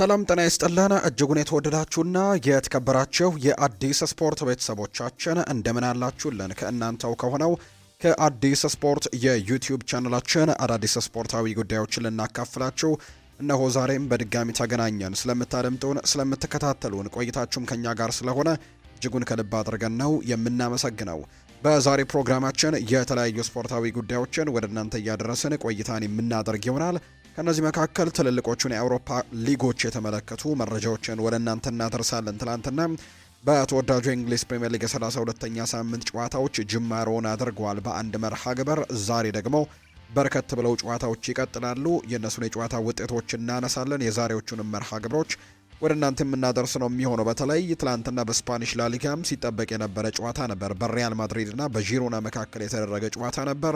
ሰላም ጤና ይስጥልን እጅጉን የተወደዳችሁና የተከበራችሁ የአዲስ ስፖርት ቤተሰቦቻችን እንደምን አላችሁልን? ከእናንተው ከሆነው ከአዲስ ስፖርት የዩቲዩብ ቻናላችን አዳዲስ ስፖርታዊ ጉዳዮችን ልናካፍላችሁ እነሆ ዛሬም በድጋሚ ተገናኘን። ስለምታደምጡን፣ ስለምትከታተሉን ቆይታችሁም ከኛ ጋር ስለሆነ እጅጉን ከልብ አድርገን ነው የምናመሰግነው። በዛሬ ፕሮግራማችን የተለያዩ ስፖርታዊ ጉዳዮችን ወደ እናንተ እያደረስን ቆይታን የምናደርግ ይሆናል። ከነዚህ መካከል ትልልቆቹን የአውሮፓ ሊጎች የተመለከቱ መረጃዎችን ወደ እናንተ እናደርሳለን። ትላንትና በተወዳጁ የእንግሊዝ ፕሪምየር ሊግ 32ኛ ሳምንት ጨዋታዎች ጅማሮውን አድርገዋል በአንድ መርሃ ግብር። ዛሬ ደግሞ በርከት ብለው ጨዋታዎች ይቀጥላሉ። የእነሱን የጨዋታ ውጤቶች እናነሳለን። የዛሬዎቹንም መርሃ ግብሮች ወደ እናንተ የምናደርስ ነው የሚሆነው። በተለይ ትላንትና በስፓኒሽ ላሊጋም ሲጠበቅ የነበረ ጨዋታ ነበር። በሪያል ማድሪድ እና በዢሮና መካከል የተደረገ ጨዋታ ነበር።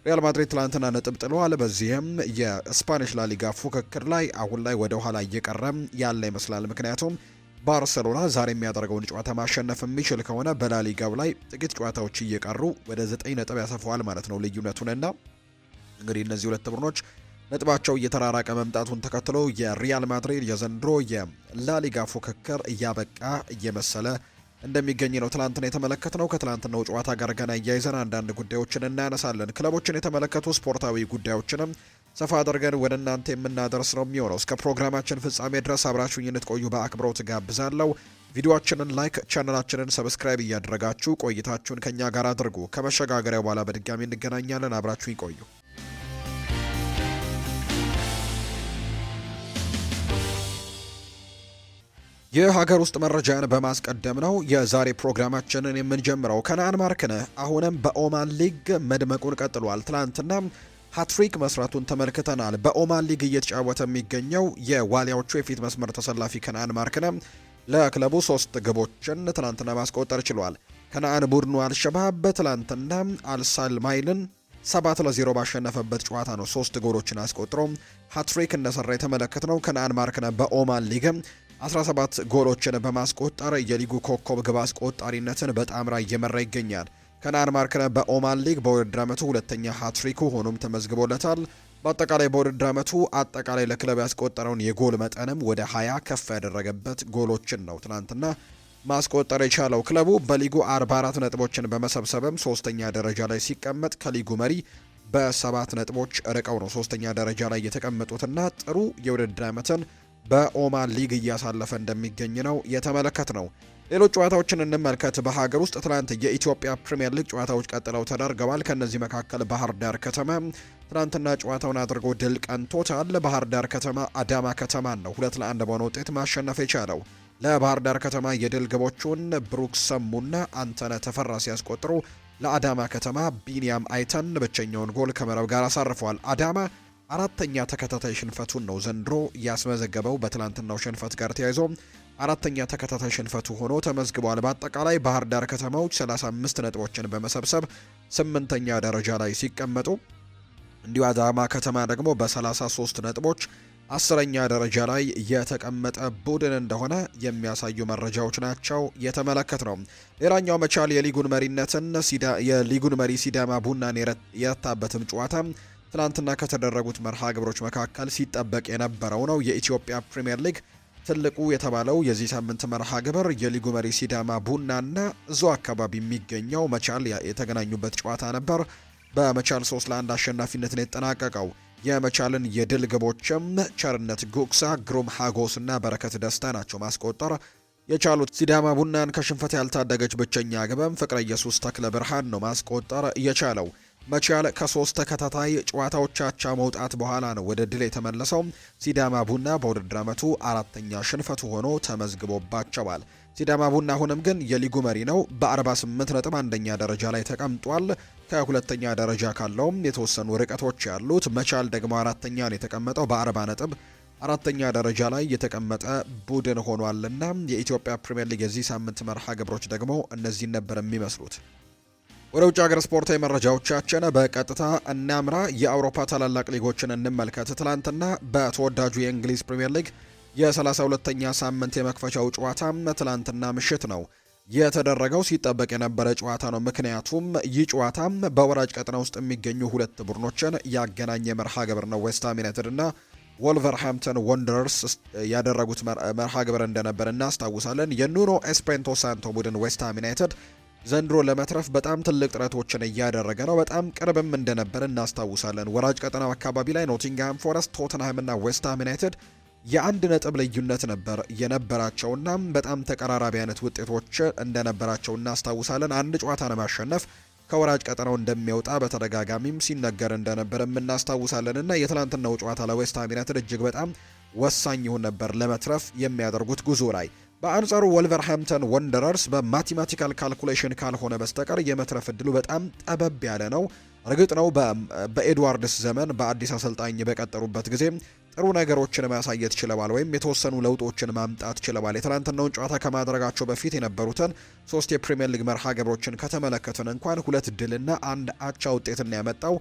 ሪያል ማድሪድ ትላንትና ነጥብ ጥለዋል። በዚህም የስፓኒሽ ላሊጋ ፉክክር ላይ አሁን ላይ ወደ ኋላ እየቀረም ያለ ይመስላል። ምክንያቱም ባርሴሎና ዛሬ የሚያደርገውን ጨዋታ ማሸነፍ የሚችል ከሆነ በላሊጋው ላይ ጥቂት ጨዋታዎች እየቀሩ ወደ 9 ነጥብ ያሰፋዋል ማለት ነው ልዩነቱንና እንግዲህ እነዚህ ሁለት ቡድኖች ነጥባቸው እየተራራቀ መምጣቱን ተከትሎ የሪያል ማድሪድ የዘንድሮ የላሊጋ ፉክክር እያበቃ እየመሰለ እንደሚገኝ ነው ትላንትና የተመለከትነው። ከትላንትናው ጨዋታ ጋር ገና እያይዘን አንዳንድ ጉዳዮችን እናነሳለን። ክለቦችን የተመለከቱ ስፖርታዊ ጉዳዮችንም ሰፋ አድርገን ወደ እናንተ የምናደርስ ነው የሚሆነው። እስከ ፕሮግራማችን ፍጻሜ ድረስ አብራችሁኝ እንድትቆዩ በአክብሮት ጋብዛለሁ። ቪዲዮአችንን ላይክ፣ ቻናላችንን ሰብስክራይብ እያደረጋችሁ ቆይታችሁን ከኛ ጋር አድርጉ። ከመሸጋገሪያው በኋላ በድጋሚ እንገናኛለን። አብራችሁኝ ቆዩ። የሀገር ውስጥ መረጃን በማስቀደም ነው የዛሬ ፕሮግራማችንን የምንጀምረው። ከነአን ማርክነህ አሁንም በኦማን ሊግ መድመቁን ቀጥሏል። ትላንትና ሃትሪክ መስራቱን ተመልክተናል። በኦማን ሊግ እየተጫወተ የሚገኘው የዋሊያዎቹ የፊት መስመር ተሰላፊ ከነአን ማርክነህ ለክለቡ 3 ግቦችን ትላንትና ማስቆጠር ችሏል። ከነአን ቡድኑ አልሸባብ ትላንትና አልሳልማይልን 7-0 ባሸነፈበት ጨዋታ ነው 3 ጎሎችን አስቆጥሮ ሃትሪክ እንደሰራ የተመለከትነው። ከነአን ማርክነህ በኦማን ሊግ 17 ጎሎችን በማስቆጠር የሊጉ ኮከብ ግብ አስቆጣሪነትን በጣምራ እየመራ ይገኛል። ከነአን ማርክነህ በኦማን ሊግ በውድድር ዓመቱ ሁለተኛ ሃትሪኩ ሆኖም ተመዝግቦለታል። በአጠቃላይ በውድድር ዓመቱ አጠቃላይ ለክለብ ያስቆጠረውን የጎል መጠንም ወደ 20 ከፍ ያደረገበት ጎሎችን ነው ትናንትና ማስቆጠር የቻለው። ክለቡ በሊጉ 44 ነጥቦችን በመሰብሰብም 3ኛ ደረጃ ላይ ሲቀመጥ ከሊጉ መሪ በ7 ነጥቦች ርቀው ነው 3ኛ ደረጃ ላይ የተቀመጡትና ጥሩ የውድድር ዓመትን በኦማን ሊግ እያሳለፈ እንደሚገኝ ነው የተመለከት ነው። ሌሎች ጨዋታዎችን እንመልከት። በሀገር ውስጥ ትናንት የኢትዮጵያ ፕሪሚየር ሊግ ጨዋታዎች ቀጥለው ተደርገዋል። ከነዚህ መካከል ባህር ዳር ከተማ ትናንትና ጨዋታውን አድርጎ ድል ቀንቶታል። ባህር ዳር ከተማ አዳማ ከተማን ነው 2-1 በሆነ ውጤት ማሸነፍ የቻለው። ለባህር ዳር ከተማ የድል ግቦቹን ብሩክ ሰሙና አንተነህ ተፈራ ሲያስቆጥሩ፣ ለአዳማ ከተማ ቢኒያም አይተን ብቸኛውን ጎል ከመረብ ጋር አሳርፈዋል። አዳማ 4ኛ ተከታታይ ሽንፈቱን ነው ዘንድሮ ያስመዘገበው። በትላንትናው ሽንፈት ጋር ተያይዞ 4ኛ ተከታታይ ሽንፈቱ ሆኖ ተመዝግቧል። በአጠቃላይ ባህር ዳር ከተማዎች 35 ነጥቦችን በመሰብሰብ 8ኛ ደረጃ ላይ ሲቀመጡ፣ እንዲሁ አዳማ ከተማ ደግሞ በ33 ነጥቦች 10ኛ ደረጃ ላይ የተቀመጠ ቡድን እንደሆነ የሚያሳዩ መረጃዎች ናቸው የተመለከት ነው። ሌላኛው መቻል የሊጉን መሪ ሲዳማ ቡናን የረታበትም ጨዋታ ትናንትና ከተደረጉት መርሃ ግብሮች መካከል ሲጠበቅ የነበረው ነው። የኢትዮጵያ ፕሪሚየር ሊግ ትልቁ የተባለው የዚህ ሳምንት መርሃ ግብር የሊጉ መሪ ሲዳማ ቡናና እዛው አካባቢ የሚገኘው መቻል የተገናኙበት ጨዋታ ነበር። በመቻል 3-1 አሸናፊነትን የተጠናቀቀው። የመቻልን የድል ግቦችም ቸርነት ጉግሳ፣ ግሩም ሀጎስና በረከት ደስታ ናቸው ማስቆጠር የቻሉት። ሲዳማ ቡናን ከሽንፈት ያልታደገች ብቸኛ ግብም ፍቅረ ኢየሱስ ተክለ ብርሃን ነው ማስቆጠር የቻለው። መቻል ከ3 ተከታታይ ጨዋታዎች አቻ መውጣት በኋላ ነው ወደ ድል የተመለሰው። ሲዳማ ቡና በውድድር ዓመቱ 4ኛ ሽንፈቱ ሆኖ ተመዝግቦባቸዋል። ሲዳማ ቡና አሁንም ግን የሊጉ መሪ ነው። በ48 ነጥብ 1ኛ ደረጃ ላይ ተቀምጧል። ከሁለተኛ ደረጃ ካለውም የተወሰኑ ርቀቶች ያሉት መቻል ደግሞ 4ኛ ነው የተቀመጠው በ40 ነጥብ 4ኛ ደረጃ ላይ የተቀመጠ ቡድን ሆኗልና የኢትዮጵያ ፕሪሚየር ሊግ የዚህ ሳምንት መርሃ ግብሮች ደግሞ እነዚህን ነበር የሚመስሉት። ወደ ውጭ ሀገር ስፖርታዊ መረጃዎቻችን በቀጥታ እናምራ። የአውሮፓ ታላላቅ ሊጎችን እንመልከት። ትላንትና በተወዳጁ የእንግሊዝ ፕሪምየር ሊግ የ32ኛ ሳምንት የመክፈቻው ጨዋታ ትላንትና ምሽት ነው የተደረገው። ሲጠበቅ የነበረ ጨዋታ ነው። ምክንያቱም ይህ ጨዋታ በወራጅ ቀጠና ውስጥ የሚገኙ ሁለት ቡድኖችን ያገናኘ መርሃ ግብር ነው። ዌስትሃም ዩናይትድ እና ወልቨርሃምፕተን ወንደረርስ ያደረጉት መርሃ ግብር እንደነበር እናስታውሳለን። የኑኖ ኤስፕሬንቶ ሳንቶ ቡድን ዌስትሃም ዩናይትድ ዘንድሮ ለመትረፍ በጣም ትልቅ ጥረቶችን እያደረገ ነው። በጣም ቅርብም እንደነበር እናስታውሳለን። ወራጅ ቀጠናው አካባቢ ላይ ኖቲንግሃም ፎረስት፣ ቶተንሃም እና ዌስትሃም ዩናይትድ የአንድ ነጥብ ልዩነት ነበር የነበራቸውና በጣም ተቀራራቢ አይነት ውጤቶች እንደነበራቸው እናስታውሳለን። አንድ ጨዋታ ለማሸነፍ ከወራጅ ቀጠናው እንደሚወጣ በተደጋጋሚም ሲነገር እንደነበር እናስታውሳለን እና የትላንትናው ጨዋታ ለዌስትሃም ዩናይትድ እጅግ በጣም ወሳኝ ይሆን ነበር ለመትረፍ የሚያደርጉት ጉዞ ላይ። በአንጻሩ ወልቨርሃምፕተን ወንደረርስ በማቴማቲካል ካልኩሌሽን ካልሆነ በስተቀር የመትረፍ እድሉ በጣም ጠበብ ያለ ነው። እርግጥ ነው በኤድዋርድስ ዘመን በአዲስ አሰልጣኝ በቀጠሩበት ጊዜ ጥሩ ነገሮችን ማሳየት ችለዋል፣ ወይም የተወሰኑ ለውጦችን ማምጣት ችለዋል። የትናንትናውን ጨዋታ ከማድረጋቸው በፊት የነበሩትን 3 የፕሪሚየር ሊግ መርሃ ግብሮችን ከተመለከትን እንኳን 2 ድልና 1 አቻ ውጤትን ያመጣው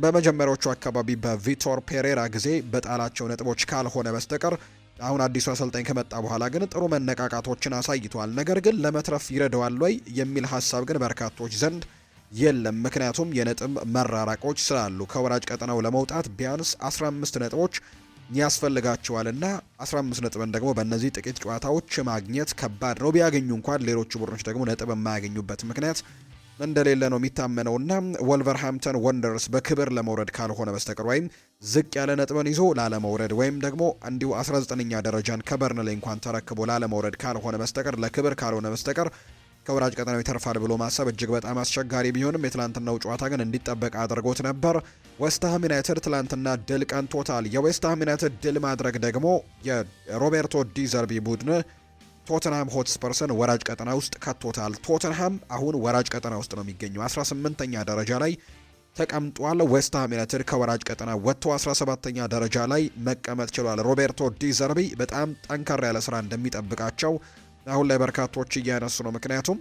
በመጀመሪያዎቹ አካባቢ በቪቶር ፔሬራ ጊዜ በጣላቸው ነጥቦች ካልሆነ በስተቀር አሁን አዲሱ አሰልጣኝ ከመጣ በኋላ ግን ጥሩ መነቃቃቶችን አሳይቷል። ነገር ግን ለመትረፍ ይረዳዋል ወይ የሚል ሀሳብ ግን በርካቶች ዘንድ የለም። ምክንያቱም የነጥብ መራራቆች ስላሉ ከወራጅ ቀጠናው ለመውጣት ቢያንስ 15 ነጥቦች ያስፈልጋቸዋልና 15 ነጥብን ደግሞ በእነዚህ ጥቂት ጨዋታዎች ማግኘት ከባድ ነው። ቢያገኙ እንኳን ሌሎቹ ቡድኖች ደግሞ ነጥብ የማያገኙበት ምክንያት እንደሌለ ነው የሚታመነውና ወልቨርሃምፕተን ወንደርስ በክብር ለመውረድ ካልሆነ በስተቀር ወይም ዝቅ ያለ ነጥብን ይዞ ላለመውረድ ወይም ደግሞ እንዲሁ 19ኛ ደረጃን ከበርንሌ እንኳን ተረክቦ ላለመውረድ ካልሆነ በስተቀር ለክብር ካልሆነ በስተቀር ከወራጅ ቀጠናው ይተርፋል ብሎ ማሰብ እጅግ በጣም አስቸጋሪ ቢሆንም የትላንትናው ጨዋታ ግን እንዲጠበቅ አድርጎት ነበር። ዌስትሃም ዩናይትድ ትላንትና ድል ቀንቶታል። የዌስትሃም ዩናይትድ ድል ማድረግ ደግሞ የሮቤርቶ ዲ ዘርቢ ቡድን ቶተንሃም ሆትስፐርስን ወራጅ ቀጠና ውስጥ ከቶታል። ቶተንሃም አሁን ወራጅ ቀጠና ውስጥ ነው የሚገኘው፣ 18ኛ ደረጃ ላይ ተቀምጧል። ዌስትሃም ዩናይትድ ከወራጅ ቀጠና ወጥቶ 17ኛ ደረጃ ላይ መቀመጥ ችሏል። ሮቤርቶ ዲ ዘርቢ በጣም ጠንከር ያለ ስራ እንደሚጠብቃቸው አሁን ላይ በርካቶች እያነሱ ነው። ምክንያቱም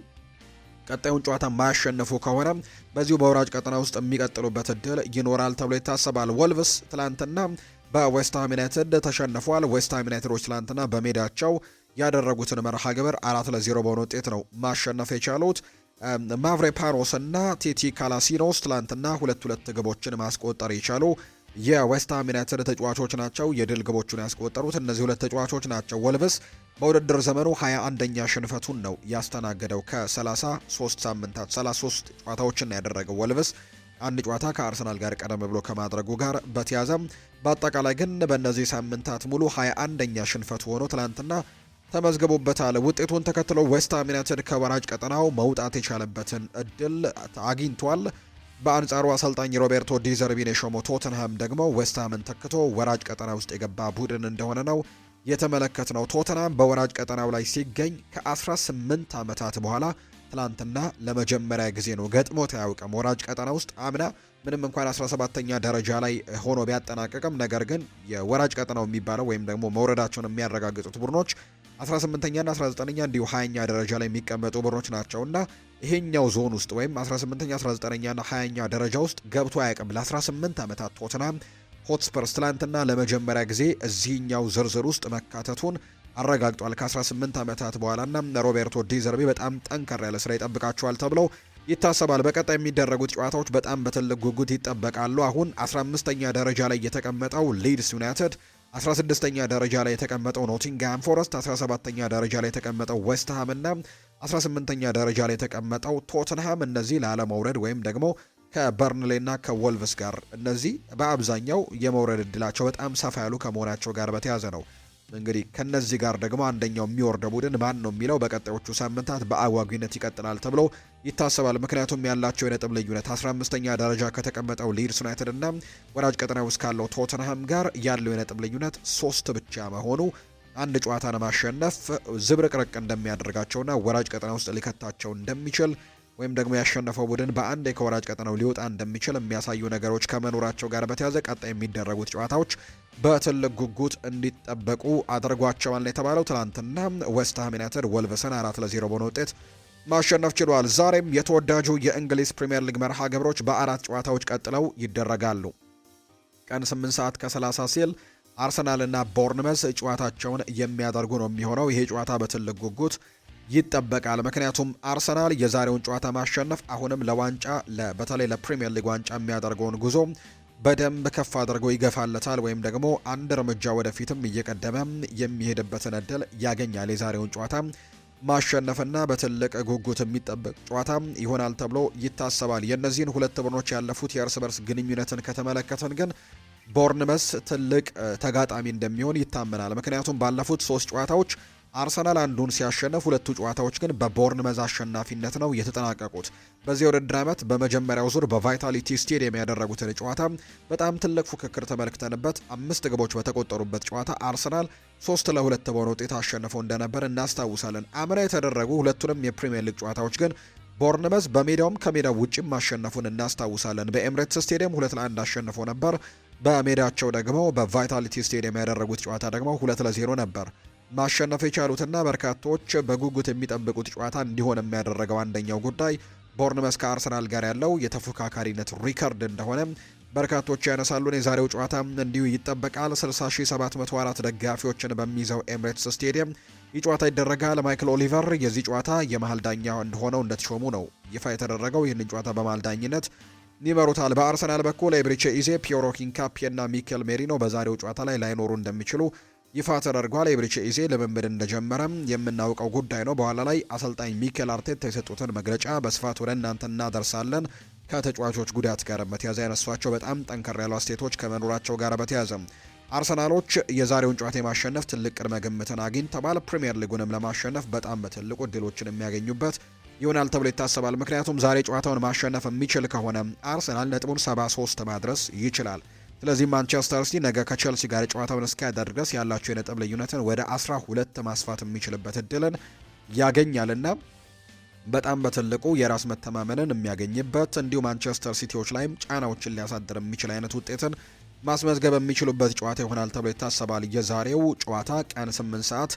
ቀጣዩን ጨዋታ ማያሸንፉ ከሆነ በዚሁ በወራጅ ቀጠና ውስጥ የሚቀጥሉበት እድል ይኖራል ተብሎ ይታሰባል። ወልቭስ ትላንትና በዌስትሃም ዩናይትድ ተሸንፏል። ዌስትሃም ዩናይትዶች ትላንትና በሜዳቸው ያደረጉትን መርሃ ግብር 4-0 በሆነ ውጤት ነው ማሸነፍ የቻሉት። ማቭሬፓኖስ እና ቲቲ ካላሲኖስ ትላንትና 2 ግቦችን ማስቆጠር የቻሉ የዌስትሃም ዩናይትድ ተጫዋቾች ናቸው። የድል ግቦቹን ያስቆጠሩት እነዚህ 2 ተጫዋቾች ናቸው። ወልቭስ በውድድር ዘመኑ 21ኛ ሽንፈቱን ነው ያስተናገደው። ከ33 ሳምንታት 33 ጨዋታዎችን ያደረገው ወልቭስ አንድ ጨዋታ ከአርሰናል ጋር ቀደም ብሎ ከማድረጉ ጋር በተያዘም በአጠቃላይ ግን በእነዚህ ሳምንታት ሙሉ 21ኛ ሽንፈቱ ሆኖ ትላንትና ተመዝግቦበታል። ውጤቱን ተከትሎ ዌስትሃም ዩናይትድ ከወራጅ ቀጠናው መውጣት የቻለበትን እድል አግኝቷል። በአንጻሩ አሰልጣኝ ሮቤርቶ ዲ ዘርቢን የሾመው ቶተንሃም ደግሞ ዌስትሃምን ተክቶ ወራጅ ቀጠና ውስጥ የገባ ቡድን እንደሆነ ነው የተመለከትነው። ቶተንሃም በወራጅ ቀጠናው ላይ ሲገኝ ከ18 ዓመታት በኋላ ትላንትና ለመጀመሪያ ጊዜ ነው ገጥሞት አያውቅም። ወራጅ ቀጠና ውስጥ አምና ምንም እንኳን 17ኛ ደረጃ ላይ ሆኖ ቢያጠናቀቅም ነገር ግን የወራጅ ቀጠናው የሚባለው ወይም ደግሞ መውረዳቸውን የሚያረጋግጡት ቡድኖች 18ኛና 19ኛ እንዲሁ 20ኛ ደረጃ ላይ የሚቀመጡ ቡድኖች ናቸውና ይሄኛው ዞን ውስጥ ወይም 18ኛ 19ኛና 20ኛ ደረጃ ውስጥ ገብቶ አያውቅም ለ18 ዓመታት። ቶተንሃም ሆትስፐርስ ትላንትና ለመጀመሪያ ጊዜ እዚህኛው ዝርዝር ውስጥ መካተቱን አረጋግጧል ከ18 ዓመታት በኋላና ሮቤርቶ ዲ ዘርቢ በጣም ጠንከር ያለ ስራ ይጠብቃቸዋል ተብለው ይታሰባል። በቀጣይ የሚደረጉት ጨዋታዎች በጣም በትልቅ ጉጉት ይጠበቃሉ። አሁን 15ኛ ደረጃ ላይ የተቀመጠው ሊድስ ዩናይትድ፣ 16ኛ ደረጃ ላይ የተቀመጠው ኖቲንግሃም ፎረስት፣ 17ኛ ደረጃ ላይ የተቀመጠው ዌስትሃም እና 18ኛ ደረጃ ላይ የተቀመጠው ቶተንሃም እነዚህ ላለመውረድ ወይም ደግሞ ከበርንሌና ከወልቭስ ጋር እነዚህ በአብዛኛው የመውረድ እድላቸው በጣም ሰፋ ያሉ ከመሆናቸው ጋር በተያዘ ነው። እንግዲህ ከነዚህ ጋር ደግሞ አንደኛው የሚወርደው ቡድን ማን ነው የሚለው በቀጣዮቹ ሳምንታት በአጓጊነት ይቀጥላል ተብሎ ይታሰባል። ምክንያቱም ያላቸው የነጥብ ልዩነት 15ኛ ደረጃ ከተቀመጠው ሊድስ ዩናይትድ እና ወራጅ ቀጠና ውስጥ ካለው ቶተንሃም ጋር ያለው የነጥብ ልዩነት 3 ብቻ መሆኑ አንድ ጨዋታ ለማሸነፍ ዝብርቅርቅ እንደሚያደርጋቸውና ወራጅ ቀጠና ውስጥ ሊከታቸው እንደሚችል ወይም ደግሞ ያሸነፈው ቡድን በአንድ ከወራጅ ቀጠናው ሊወጣ እንደሚችል የሚያሳዩ ነገሮች ከመኖራቸው ጋር በተያዘ ቀጣይ የሚደረጉት ጨዋታዎች በትልቅ ጉጉት እንዲጠበቁ አድርጓቸዋል የተባለው። ትናንትና ዌስትሃም ዩናይትድ ወልቭስን 4-0 በሆነ ውጤት ማሸነፍ ችሏል። ዛሬም የተወዳጁ የእንግሊዝ ፕሪምየር ሊግ መርሃ ግብሮች በ4 ጨዋታዎች ቀጥለው ይደረጋሉ። ቀን 8 ሰዓት ከ30 ሲል አርሰናልና ቦርንመዝ ጨዋታቸውን የሚያደርጉ ነው የሚሆነው። ይሄ ጨዋታ በትልቅ ጉጉት ይጠበቃል። ምክንያቱም አርሰናል የዛሬውን ጨዋታ ማሸነፍ አሁንም ለዋንጫ በተለይ ለፕሪሚየር ሊግ ዋንጫ የሚያደርገውን ጉዞ በደንብ ከፍ አድርጎ ይገፋለታል ወይም ደግሞ አንድ እርምጃ ወደፊትም እየቀደመ የሚሄድበትን እድል ያገኛል። የዛሬውን ጨዋታ ማሸነፍና በትልቅ ጉጉት የሚጠበቅ ጨዋታ ይሆናል ተብሎ ይታሰባል። የእነዚህን ሁለት ቡድኖች ያለፉት የእርስ በርስ ግንኙነትን ከተመለከትን ግን ቦርንመስ ትልቅ ተጋጣሚ እንደሚሆን ይታመናል። ምክንያቱም ባለፉት 3 ጨዋታዎች አርሰናል አንዱን ሲያሸንፍ፣ ሁለቱ ጨዋታዎች ግን በቦርንመዝ አሸናፊነት ነው የተጠናቀቁት። በዚህ ውድድር ዓመት በመጀመሪያው ዙር በቫይታሊቲ ስቴዲየም ያደረጉትን ጨዋታ በጣም ትልቅ ፉክክር ተመልክተንበት 5 ግቦች በተቆጠሩበት ጨዋታ አርሰናል 3-2 በሆነ ውጤት አሸንፈው እንደነበር እናስታውሳለን። አምና የተደረጉ ሁለቱንም የፕሪሚየር ሊግ ጨዋታዎች ግን ቦርንመዝ በሜዳውም ከሜዳው ውጭም ማሸነፉን እናስታውሳለን። በኤምሬትስ ስቴዲየም 2-1 አሸንፎ ነበር። በሜዳቸው ደግሞ በቫይታሊቲ ስቴዲየም ያደረጉት ጨዋታ ደግሞ 2-0 ነበር ማሸነፍ የቻሉትና በርካቶች በጉጉት የሚጠብቁት ጨዋታ እንዲሆን የሚያደረገው አንደኛው ጉዳይ ቦርንመስ ከአርሰናል ጋር ያለው የተፎካካሪነት ሪከርድ እንደሆነ በርካቶች ያነሳሉ። የዛሬው ጨዋታ እንዲሁ ይጠበቃል። 60704 ደጋፊዎችን በሚይዘው ኤምሬትስ ስቴዲየም ይህ ጨዋታ ይደረጋል። ማይክል ኦሊቨር የዚህ ጨዋታ የመሃል ዳኛ እንደሆነው እንደተሾሙ ነው ይፋ የተደረገው። ይህንን ጨዋታ በመሃል ዳኝነት ይመሩታል። በአርሰናል በኩል ኤብሪቼ ኢዜ፣ ፒየሮ ሂንካፒ እና ሚኬል ሜሪኖ በዛሬው ጨዋታ ላይ ላይኖሩ እንደሚችሉ ይፋ ተደርጓል። ኤብሪቼ ኢዜ ልምምድ እንደጀመረም የምናውቀው ጉዳይ ነው። በኋላ ላይ አሰልጣኝ ሚኬል አርቴታ የሰጡትን መግለጫ በስፋት ወደ እናንተ እናደርሳለን። ከተጫዋቾች ጉዳት ጋር በተያያዘ ያነሷቸው በጣም ጠንከር ያሉ አስተያየቶች ከመኖራቸው ጋር በተያያዘ አርሰናሎች የዛሬውን ጨዋታ የማሸነፍ ትልቅ ቅድመ ግምትን አግኝተዋል። ፕሪሚየር ሊጉንም ለማሸነፍ በጣም በትልቁ እድሎችን የሚያገኙበት ይሆናል ተብሎ ይታሰባል። ምክንያቱም ዛሬ ጨዋታውን ማሸነፍ የሚችል ከሆነ አርሰናል ነጥቡን 73 ማድረስ ይችላል። ስለዚህ ማንቸስተር ሲቲ ነገ ከቼልሲ ጋር ጨዋታውን እስኪያደርግ ድረስ ያላቸው የነጥብ ልዩነትን ወደ 12 ማስፋት የሚችልበት እድልን ያገኛልና በጣም በትልቁ የራስ መተማመንን የሚያገኝበት እንዲሁ ማንቸስተር ሲቲዎች ላይም ጫናዎችን ሊያሳድር የሚችል አይነት ውጤትን ማስመዝገብ የሚችሉበት ጨዋታ ይሆናል ተብሎ ይታሰባል። የዛሬው ጨዋታ ቀን 8 ሰዓት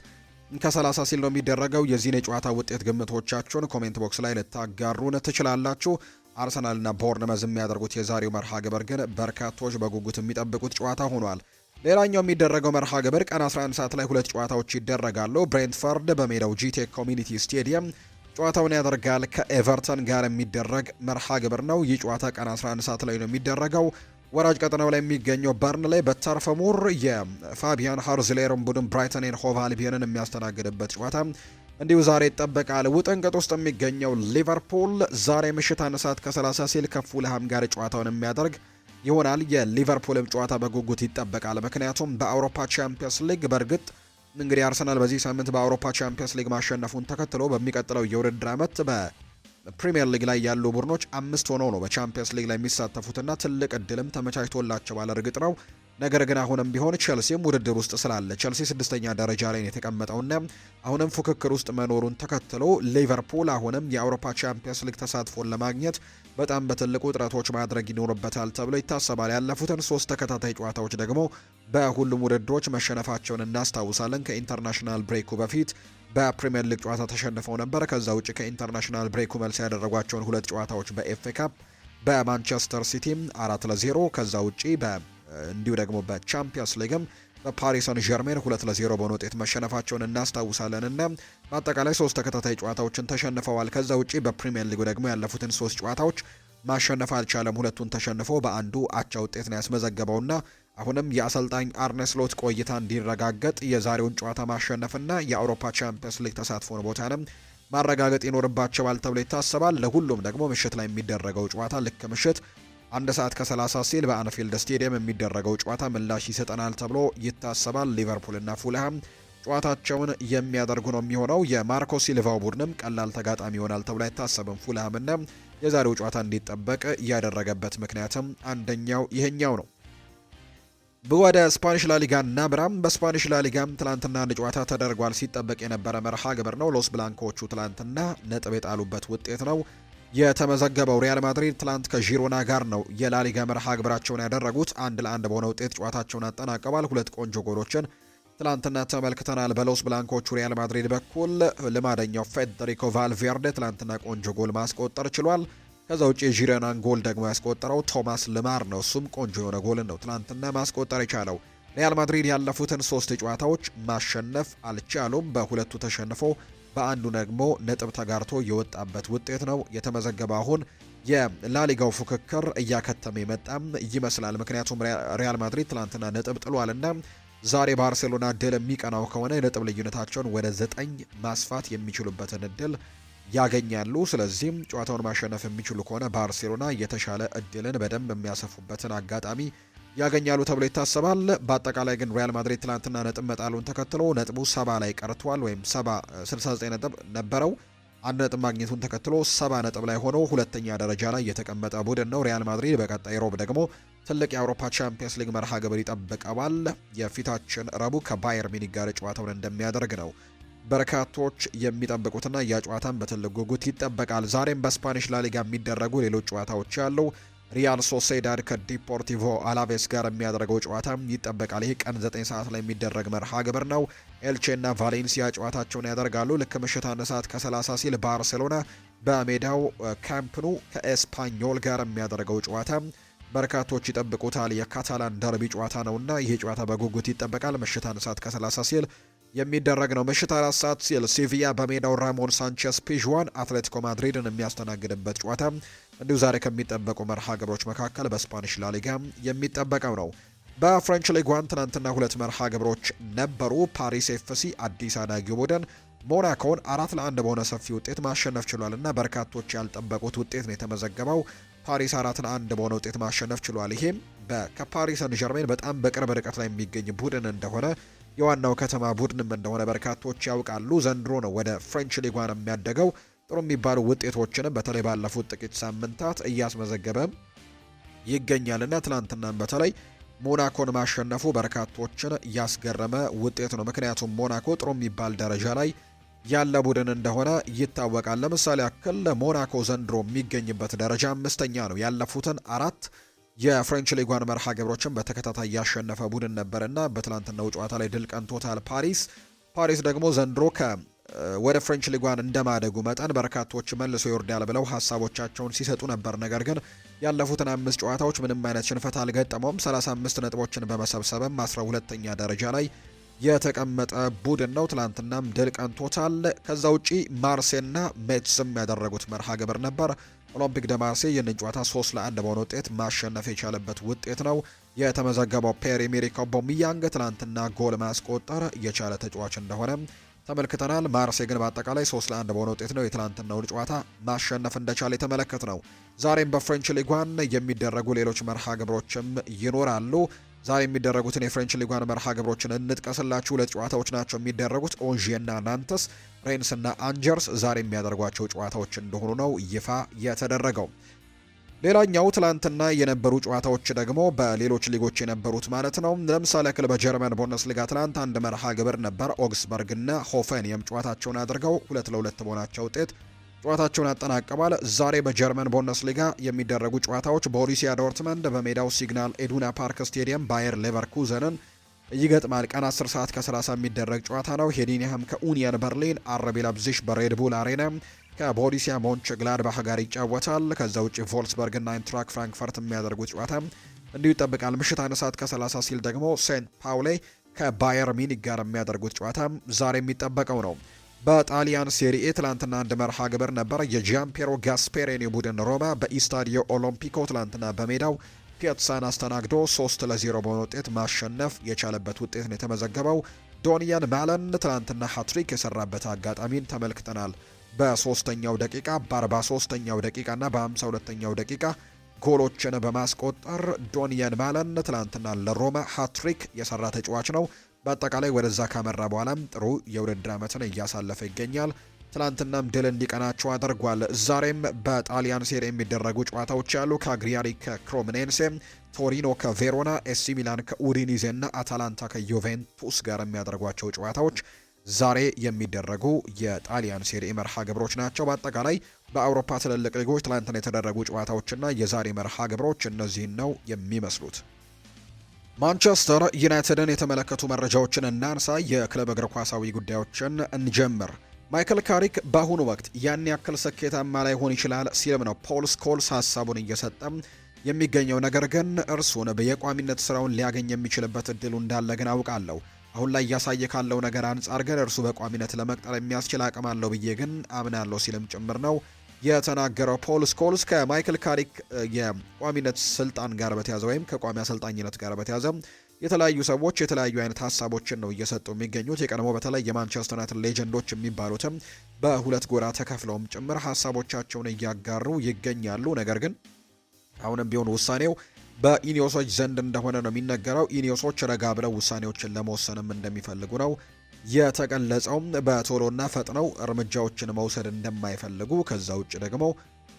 ከ30 ሲል ነው የሚደረገው። የዚህን የጨዋታ ውጤት ግምቶቻችሁን ኮሜንት ቦክስ ላይ ልታጋሩን ትችላላችሁ። አርሰናልና ቦርንመዝ የሚያደርጉት የዛሬው መርሃ ግብር ግን በርካቶች በጉጉት የሚጠብቁት ጨዋታ ሆኗል። ሌላኛው የሚደረገው መርሃ ግብር ቀን 11 ሰዓት ላይ 2 ጨዋታዎች ይደረጋሉ። ብሬንትፈርድ በሜዳው ጂቴክ ኮሚኒቲ ስቴዲየም ጨዋታውን ያደርጋል። ከኤቨርተን ጋር የሚደረግ መርሃ ግብር ነው። ይህ ጨዋታ ቀን 11 ሰዓት ላይ ነው የሚደረገው። ወራጅ ቀጠናው ላይ የሚገኘው በርንሌይ በተርፈ ሙር የፋቢያን ሃርዝሌርን ቡድን ብራይተን ኤንድ ሆቭ አልቢዮንን የሚያስተናግድበት ጨዋታ እንዲሁ ዛሬ ይጠበቃል። ውጥንቅጥ ውስጥ የሚገኘው ሊቨርፑል ዛሬ ምሽት 1 ሰዓት ከ30 ሲል ከፉልሃም ጋር ጨዋታውን የሚያደርግ ይሆናል። የሊቨርፑልም ጨዋታ በጉጉት ይጠበቃል። ምክንያቱም በአውሮፓ ቻምፒየንስ ሊግ በእርግጥ እንግዲህ አርሰናል በዚህ ሳምንት በአውሮፓ ቻምፒየንስ ሊግ ማሸነፉን ተከትሎ በሚቀጥለው የውድድር ዓመት በፕሪሚየር ሊግ ላይ ያሉ ቡድኖች 5 ሆነው ነው በቻምፒየንስ ሊግ ላይ የሚሳተፉትና ትልቅ እድልም ተመቻችቶላቸዋል። እርግጥ ነው ነገር ግን አሁንም ቢሆን ቼልሲም ውድድር ውስጥ ስላለ ቼልሲ 6ኛ ደረጃ ላይ ነው የተቀመጠውና አሁንም ፉክክር ውስጥ መኖሩን ተከትሎ ሊቨርፑል አሁንም የአውሮፓ ቻምፒየንስ ሊግ ተሳትፎን ለማግኘት በጣም በትልቁ ጥረቶች ማድረግ ይኖርበታል ተብሎ ይታሰባል። ያለፉትን 3 ተከታታይ ጨዋታዎች ደግሞ በሁሉም ውድድሮች መሸነፋቸውን እናስታውሳለን። ከኢንተርናሽናል ብሬኩ በፊት በፕሪሚየር ሊግ ጨዋታ ተሸንፈው ነበር። ከዛ ውጭ ከኢንተርናሽናል ብሬኩ መልስ ያደረጓቸውን 2 ጨዋታዎች በኤፍኤ ካፕ በማንቸስተር ሲቲም 4-0 ከዛ ውጪ እንዲሁ ደግሞ በቻምፒየንስ ሊግም በፓሪስ ሰን ዠርሜን 2-0 በሆነ ውጤት መሸነፋቸውን እናስታውሳለንና በአጠቃላይ 3 ተከታታይ ጨዋታዎችን ተሸንፈዋል። ከዛ ውጪ በፕሪሚየር ሊጉ ደግሞ ያለፉትን 3 ጨዋታዎች ማሸነፍ አልቻለም። 2ቱን ተሸንፎ በአንዱ አቻ ውጤት ነው ያስመዘገበውና አሁንም የአሰልጣኝ አርነ ስሎት ቆይታ እንዲረጋገጥ የዛሬውን ጨዋታ ማሸነፍና የአውሮፓ ቻምፒየንስ ሊግ ተሳትፎን ቦታንም ማረጋገጥ ይኖርባቸዋል ተብሎ ይታሰባል። ለሁሉም ደግሞ ምሽት ላይ የሚደረገው ጨዋታ ልክ ምሽት 1 ሰዓት ከ30 ሲል በአንፊልድ ስቴዲየም የሚደረገው ጨዋታ ምላሽ ይሰጠናል ተብሎ ይታሰባል። ሊቨርፑልና ፉልሃም ጨዋታቸውን የሚያደርጉ ነው የሚሆነው። የማርኮ ሲልቫው ቡድንም ቀላል ተጋጣሚ ይሆናል ተብሎ አይታሰብም። ፉልሃምና የዛሬው ጨዋታ እንዲጠበቅ ያደረገበት ምክንያትም አንደኛው ይሄኛው ነው። ወደ ስፓኒሽ ላሊጋ እናምራም። በስፓኒሽ ላሊጋም ትላንትና አንድ ጨዋታ ተደርጓል። ሲጠበቅ የነበረ መርሃ ግብር ነው። ሎስ ብላንኮቹ ትላንትና ነጥብ የጣሉበት ውጤት ነው የተመዘገበው። ሪያል ማድሪድ ትላንት ከዢሮና ጋር ነው የላሊጋ መርሃ ግብራቸውን ያደረጉት። 1-1 በሆነ ውጤት ጨዋታቸውን አጠናቀዋል። 2 ቆንጆ ጎሎችን ትላንትና ተመልክተናል። በሎስ ብላንኮቹ ሪያል ማድሪድ በኩል ልማደኛው ፌዴሪኮ ቫልቬርዴ ትላንትና ቆንጆ ጎል ማስቆጠር ችሏል። ከዛ ውጭ የዢሮናን ጎል ደግሞ ያስቆጠረው ቶማስ ልማር ነው። እሱም ቆንጆ የሆነ ጎል ነው ትላንትና ማስቆጠር የቻለው። ሪያል ማድሪድ ያለፉትን 3 ጨዋታዎች ማሸነፍ አልቻሉም። በ2ቱ ተሸንፎ በአንዱ ደግሞ ነጥብ ተጋርቶ የወጣበት ውጤት ነው የተመዘገበ። አሁን የላሊጋው ፉክክር እያከተመ የመጣም ይመስላል። ምክንያቱም ሪያል ማድሪድ ትላንትና ነጥብ ጥሏልና ዛሬ ባርሴሎና ድል የሚቀናው ከሆነ የነጥብ ልዩነታቸውን ወደ 9 ማስፋት የሚችሉበትን እድል ያገኛሉ። ስለዚህም ጨዋታውን ማሸነፍ የሚችሉ ከሆነ ባርሴሎና የተሻለ እድልን በደንብ የሚያሰፉበትን አጋጣሚ ያገኛሉ ተብሎ ይታሰባል። በአጠቃላይ ግን ሪያል ማድሪድ ትላንትና ነጥብ መጣሉን ተከትሎ ነጥቡ 70 ላይ ቀርቷል። ወይም 69 ነጥብ ነበረው። አንድ ነጥብ ማግኘቱን ተከትሎ 70 ነጥብ ላይ ሆኖ ሁለተኛ ደረጃ ላይ የተቀመጠ ቡድን ነው። ሪያል ማድሪድ በቀጣይ ሮብ ደግሞ ትልቅ የአውሮፓ ቻምፒየንስ ሊግ መርሃ ግብር ይጠብቀዋል። የፊታችን ረቡዕ ከባየር ሚኒክ ጋር ጨዋታውን እንደሚያደርግ ነው በርካቶች የሚጠብቁትና ያ ጨዋታን በትልቅ ጉጉት ይጠበቃል። ዛሬም በስፓኒሽ ላሊጋ የሚደረጉ ሌሎች ጨዋታዎች ያሉ ሪያል ሶሴዳድ ከዲፖርቲቮ አላቬስ ጋር የሚያደርገው ጨዋታ ይጠበቃል። ይህ ቀን 9 ሰዓት ላይ የሚደረግ መርሃ ግብር ነው። ኤልቼና ቫሌንሲያ ጨዋታቸውን ያደርጋሉ። ልክ ምሽት 1 ሰዓት ከ30 ሲል ባርሴሎና በሜዳው ካምፕኑ ከኤስፓኞል ጋር የሚያደርገው ጨዋታ በርካቶች ይጠብቁታል። የካታላን ደርቢ ጨዋታ ነውና ይህ ጨዋታ በጉጉት ይጠበቃል። ምሽት 1 ሰዓት ከ30 ሲል የሚደረግ ነው። ምሽት 4 ሰዓት ሲል ሲቪያ በሜዳው ራሞን ሳንቼስ ፒዥዋን አትሌቲኮ ማድሪድን የሚያስተናግድበት ጨዋታ እንዲሁ ዛሬ ከሚጠበቁ መርሃ ግብሮች መካከል በስፓኒሽ ላሊጋ የሚጠበቀው ነው። በፍሬንች ሊግ 1 ትናንትና 2 መርሃ ግብሮች ነበሩ። ፓሪስ ኤፍሲ አዲስ አዳጊው ቡድን ሞናኮን 4-1 በሆነ ሰፊ ውጤት ማሸነፍ ችሏል እና በርካቶች ያልጠበቁት ውጤት ነው የተመዘገበው። ፓሪስ 4-1 በሆነ ውጤት ማሸነፍ ችሏል። ይሄም ከፓሪስ ሰን ዠርሜን በጣም በቅርብ ርቀት ላይ የሚገኝ ቡድን እንደሆነ የዋናው ከተማ ቡድንም እንደሆነ በርካቶች ያውቃሉ። ዘንድሮ ነው ወደ ፍሬንች ሊጓን የሚያደገው። ጥሩ የሚባሉ ውጤቶችንም በተለይ ባለፉት ጥቂት ሳምንታት እያስመዘገበ ይገኛልና ትናንትናም በተለይ ሞናኮን ማሸነፉ በርካቶችን ያስገረመ ውጤት ነው። ምክንያቱም ሞናኮ ጥሩ የሚባል ደረጃ ላይ ያለ ቡድን እንደሆነ ይታወቃል። ለምሳሌ ያክል ሞናኮ ዘንድሮ የሚገኝበት ደረጃ 5ኛ ነው። ያለፉትን 4 የፍሬንች ሊጓን መርሃ ግብሮችን በተከታታይ ያሸነፈ ቡድን ነበርና በትላንትናው ጨዋታ ላይ ድል ቀንቶታል ፓሪስ ደግሞ ዘንድሮ ወደ ፍሬንች ሊጓን እንደማደጉ መጠን በርካቶች መልሶ ይወርዳል ብለው ሀሳቦቻቸውን ሲሰጡ ነበር። ነገር ግን ያለፉትን 5 ጨዋታዎች ምንም አይነት ሽንፈት አልገጠመውም። 35 ነጥቦችን በመሰብሰብም 12ኛ ደረጃ ላይ የተቀመጠ ቡድን ነው። ትላንትናም ድል ቀንቶታል። ከዛ ውጪ ማርሴይና ሜትስም ያደረጉት መርሃ ግብር ነበር። ኦሎምፒክ ደ ማርሴይ ይህንን ጨዋታ 3-1 በሆነ ውጤት ማሸነፍ የቻለበት ውጤት ነው የተመዘገበው። ፒየር-ኤሜሪክ ኦባሜያንግ ትላንትና ጎል ማስቆጠር የቻለ ተጫዋች እንደሆነ ተመልክተናል። ማርሴይ ግን በአጠቃላይ 3-1 በሆነ ውጤት ነው የትላንትናውን ጨዋታ ማሸነፍ እንደቻለ የተመለከት ነው። ዛሬም በፍሬንች ሊጓን የሚደረጉ ሌሎች መርሃ ግብሮችም ይኖራሉ። ዛሬ የሚደረጉትን የፍሬንች ሊጓን መርሃ ግብሮችን እንጥቀስላችሁ። 2 ጨዋታዎች ናቸው የሚደረጉት። ኦንዥና ናንተስ፣ ሬንስ እና አንጀርስ ዛሬ የሚያደርጓቸው ጨዋታዎች እንደሆኑ ነው ይፋ የተደረገው። ሌላኛው ትላንትና የነበሩ ጨዋታዎች ደግሞ በሌሎች ሊጎች የነበሩት ማለት ነው። ለምሳሌ ያክል በጀርመን ቡንደስሊጋ ትላንት አንድ መርሃ ግብር ነበር። ኦግስበርግ እና ሆፈንሄም ጨዋታቸውን አድርገው 2-2 በሆናቸው ውጤት ጨዋታቸውን አጠናቀዋል። ዛሬ በጀርመን ቡንደስሊጋ የሚደረጉ ጨዋታዎች ቦሩሲያ ዶርትመንድ በሜዳው ሲግናል ኢዱና ፓርክ ስቴዲየም ባየር ሌቨርኩዘንን ይገጥማል። ቀን 10 ሰዓት ከ30 የሚደረግ ጨዋታ ነው። ሄዲንሃም ከኡኒየን በርሊን፣ አርቢ ላይፕዚግ በሬድቡል አሬና ከቦሩሲያ ሞንቸግላድባህ ጋር ይጫወታል። ከዛ ውጪ ቮልስበርግ እና አይንትራክ ፍራንክፈርት የሚያደርጉት ጨዋታ እንዲሁ ይጠብቃል። ምሽት 1 ሰዓት ከ30 ሲል ደግሞ ሴንት ፓውሌ ከባየር ሚኒክ ጋር የሚያደርጉት ጨዋታ ዛሬ የሚጠበቀው ነው። በጣሊያን ሴሪኤ ትላንትና አንድ መርሃ ግብር ነበር። የጃምፔሮ ጋስፔሬኒ ቡድን ሮማ በኢስታዲዮ ኦሎምፒኮ ትላንትና በሜዳው ፒያትሳን አስተናግዶ 3-0 በሆነ ውጤት ማሸነፍ የቻለበት ውጤት ነው የተመዘገበው። ዶኒያን ማለን ትላንትና ሃትሪክ የሰራበት አጋጣሚን ተመልክተናል። በ3ኛው ደቂቃ፣ በ43ኛው ደቂቃ እና በ52ኛው ደቂቃ ጎሎችን በማስቆጠር ዶኒያን ማለን ትላንትና ለሮማ ሃትሪክ የሰራ ተጫዋች ነው። በአጠቃላይ ወደዛ ካመራ በኋላም ጥሩ የውድድር ዓመትን እያሳለፈ ይገኛል። ትላንትናም ድል እንዲቀናቸው አድርጓል። ዛሬም በጣሊያን ሴሪ የሚደረጉ ጨዋታዎች ያሉ። ካግሊያሪ ከክሮምኔንሴ፣ ቶሪኖ ከቬሮና፣ ኤሲ ሚላን ከኡዲኒዜ እና አታላንታ ከዩቬንቱስ ጋር የሚያደርጓቸው ጨዋታዎች ዛሬ የሚደረጉ የጣሊያን ሴሪ መርሃ ግብሮች ናቸው። በአጠቃላይ በአውሮፓ ትልልቅ ሊጎች ትላንትና የተደረጉ ጨዋታዎችና የዛሬ መርሃ ግብሮች እነዚህን ነው የሚመስሉት። ማንቸስተር ዩናይትድን የተመለከቱ መረጃዎችን እናንሳ። የክለብ እግር ኳሳዊ ጉዳዮችን እንጀምር። ማይክል ካሪክ በአሁኑ ወቅት ያን ያክል ስኬታማ ላይሆን ይችላል ሲልም ነው ፖል ስኮልስ ሀሳቡን እየሰጠም የሚገኘው። ነገር ግን እርሱን የቋሚነት ስራውን ሊያገኝ የሚችልበት እድሉ እንዳለ ግን አውቃለሁ። አሁን ላይ እያሳየ ካለው ነገር አንጻር ግን እርሱ በቋሚነት ለመቅጠር የሚያስችል አቅም አለው ብዬ ግን አምናለሁ ሲልም ጭምር ነው የተናገረው። ፖል ስኮልስ ከማይክል ካሪክ የቋሚነት ስልጣን ጋር በተያዘ ወይም ከቋሚ አሰልጣኝነት ጋር በተያዘ የተለያዩ ሰዎች የተለያዩ አይነት ሀሳቦችን ነው እየሰጡ የሚገኙት። የቀድሞ በተለይ የማንቸስተር ዩናይትድ ሌጀንዶች የሚባሉትም በሁለት ጎራ ተከፍለውም ጭምር ሀሳቦቻቸውን እያጋሩ ይገኛሉ። ነገር ግን አሁንም ቢሆን ውሳኔው በኢኒዮሶች ዘንድ እንደሆነ ነው የሚነገረው። ኢኒዮሶች ረጋ ብለው ውሳኔዎችን ለመወሰንም እንደሚፈልጉ ነው የተገለጸውም። በቶሎና ፈጥነው እርምጃዎችን መውሰድ እንደማይፈልጉ፣ ከዛ ውጭ ደግሞ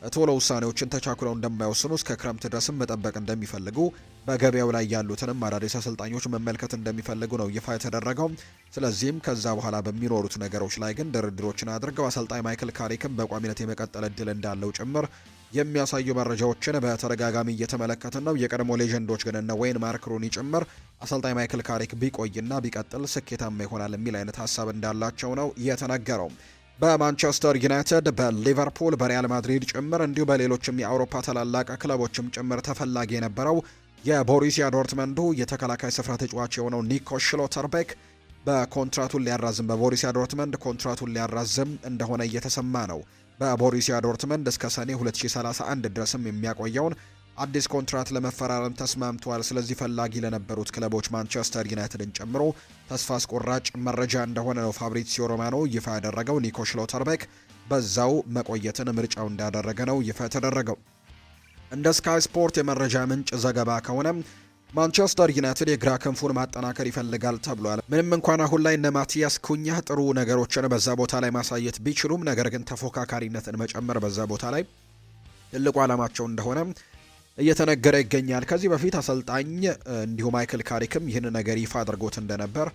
ቶሎ ውሳኔዎችን ተቻኩለው እንደማይወስኑ እስከ ክረምት ድረስም መጠበቅ እንደሚፈልጉ፣ በገበያው ላይ ያሉትንም አዳዲስ አሰልጣኞች መመልከት እንደሚፈልጉ ነው ይፋ የተደረገው። ስለዚህም ከዛ በኋላ በሚኖሩት ነገሮች ላይ ግን ድርድሮችን አድርገው አሰልጣኝ ማይክል ካሪክም በቋሚነት የመቀጠል እድል እንዳለው ጭምር የሚያሳዩ መረጃዎችን በተደጋጋሚ እየተመለከትን ነው። የቀድሞ ሌጀንዶች ግን እነ ዌይን ማርክ ሩኒ ጭምር አሰልጣኝ ማይክል ካሪክ ቢቆይና ቢቀጥል ስኬታማ ይሆናል የሚል አይነት ሀሳብ እንዳላቸው ነው የተነገረው። በማንቸስተር ዩናይትድ፣ በሊቨርፑል፣ በሪያል ማድሪድ ጭምር እንዲሁ በሌሎችም የአውሮፓ ታላላቅ ክለቦችም ጭምር ተፈላጊ የነበረው የቦሩሲያ ዶርትመንዱ የተከላካይ ስፍራ ተጫዋች የሆነው ኒኮ ሽሎተርቤክ በኮንትራቱን ሊያራዝም በቦሩሲያ ዶርትመንድ ኮንትራቱን ሊያራዝም እንደሆነ እየተሰማ ነው። በቦሩሲያ ዶርትመንድ እስከ ሰኔ 2031 ድረስም የሚያቆየውን አዲስ ኮንትራት ለመፈራረም ተስማምተዋል። ስለዚህ ፈላጊ ለነበሩት ክለቦች ማንቸስተር ዩናይትድን ጨምሮ ተስፋ አስቆራጭ መረጃ እንደሆነ ነው ፋብሪዚዮ ሮማኖ ይፋ ያደረገው። ኒኮ ሽሎተርቤክ በዛው መቆየትን ምርጫው እንዳደረገ ነው ይፋ የተደረገው። እንደ ስካይ ስፖርት የመረጃ ምንጭ ዘገባ ከሆነ ማንቸስተር ዩናይትድ የግራ ክንፉን ማጠናከር ይፈልጋል ተብሏል። ምንም እንኳን አሁን ላይ እነ ማቲያስ ኩኛ ጥሩ ነገሮችን በዛ ቦታ ላይ ማሳየት ቢችሉም፣ ነገር ግን ተፎካካሪነትን መጨመር በዛ ቦታ ላይ ትልቁ ዓላማቸው እንደሆነ እየተነገረ ይገኛል። ከዚህ በፊት አሰልጣኝ እንዲሁ ማይክል ካሪክም ይህን ነገር ይፋ አድርጎት እንደነበር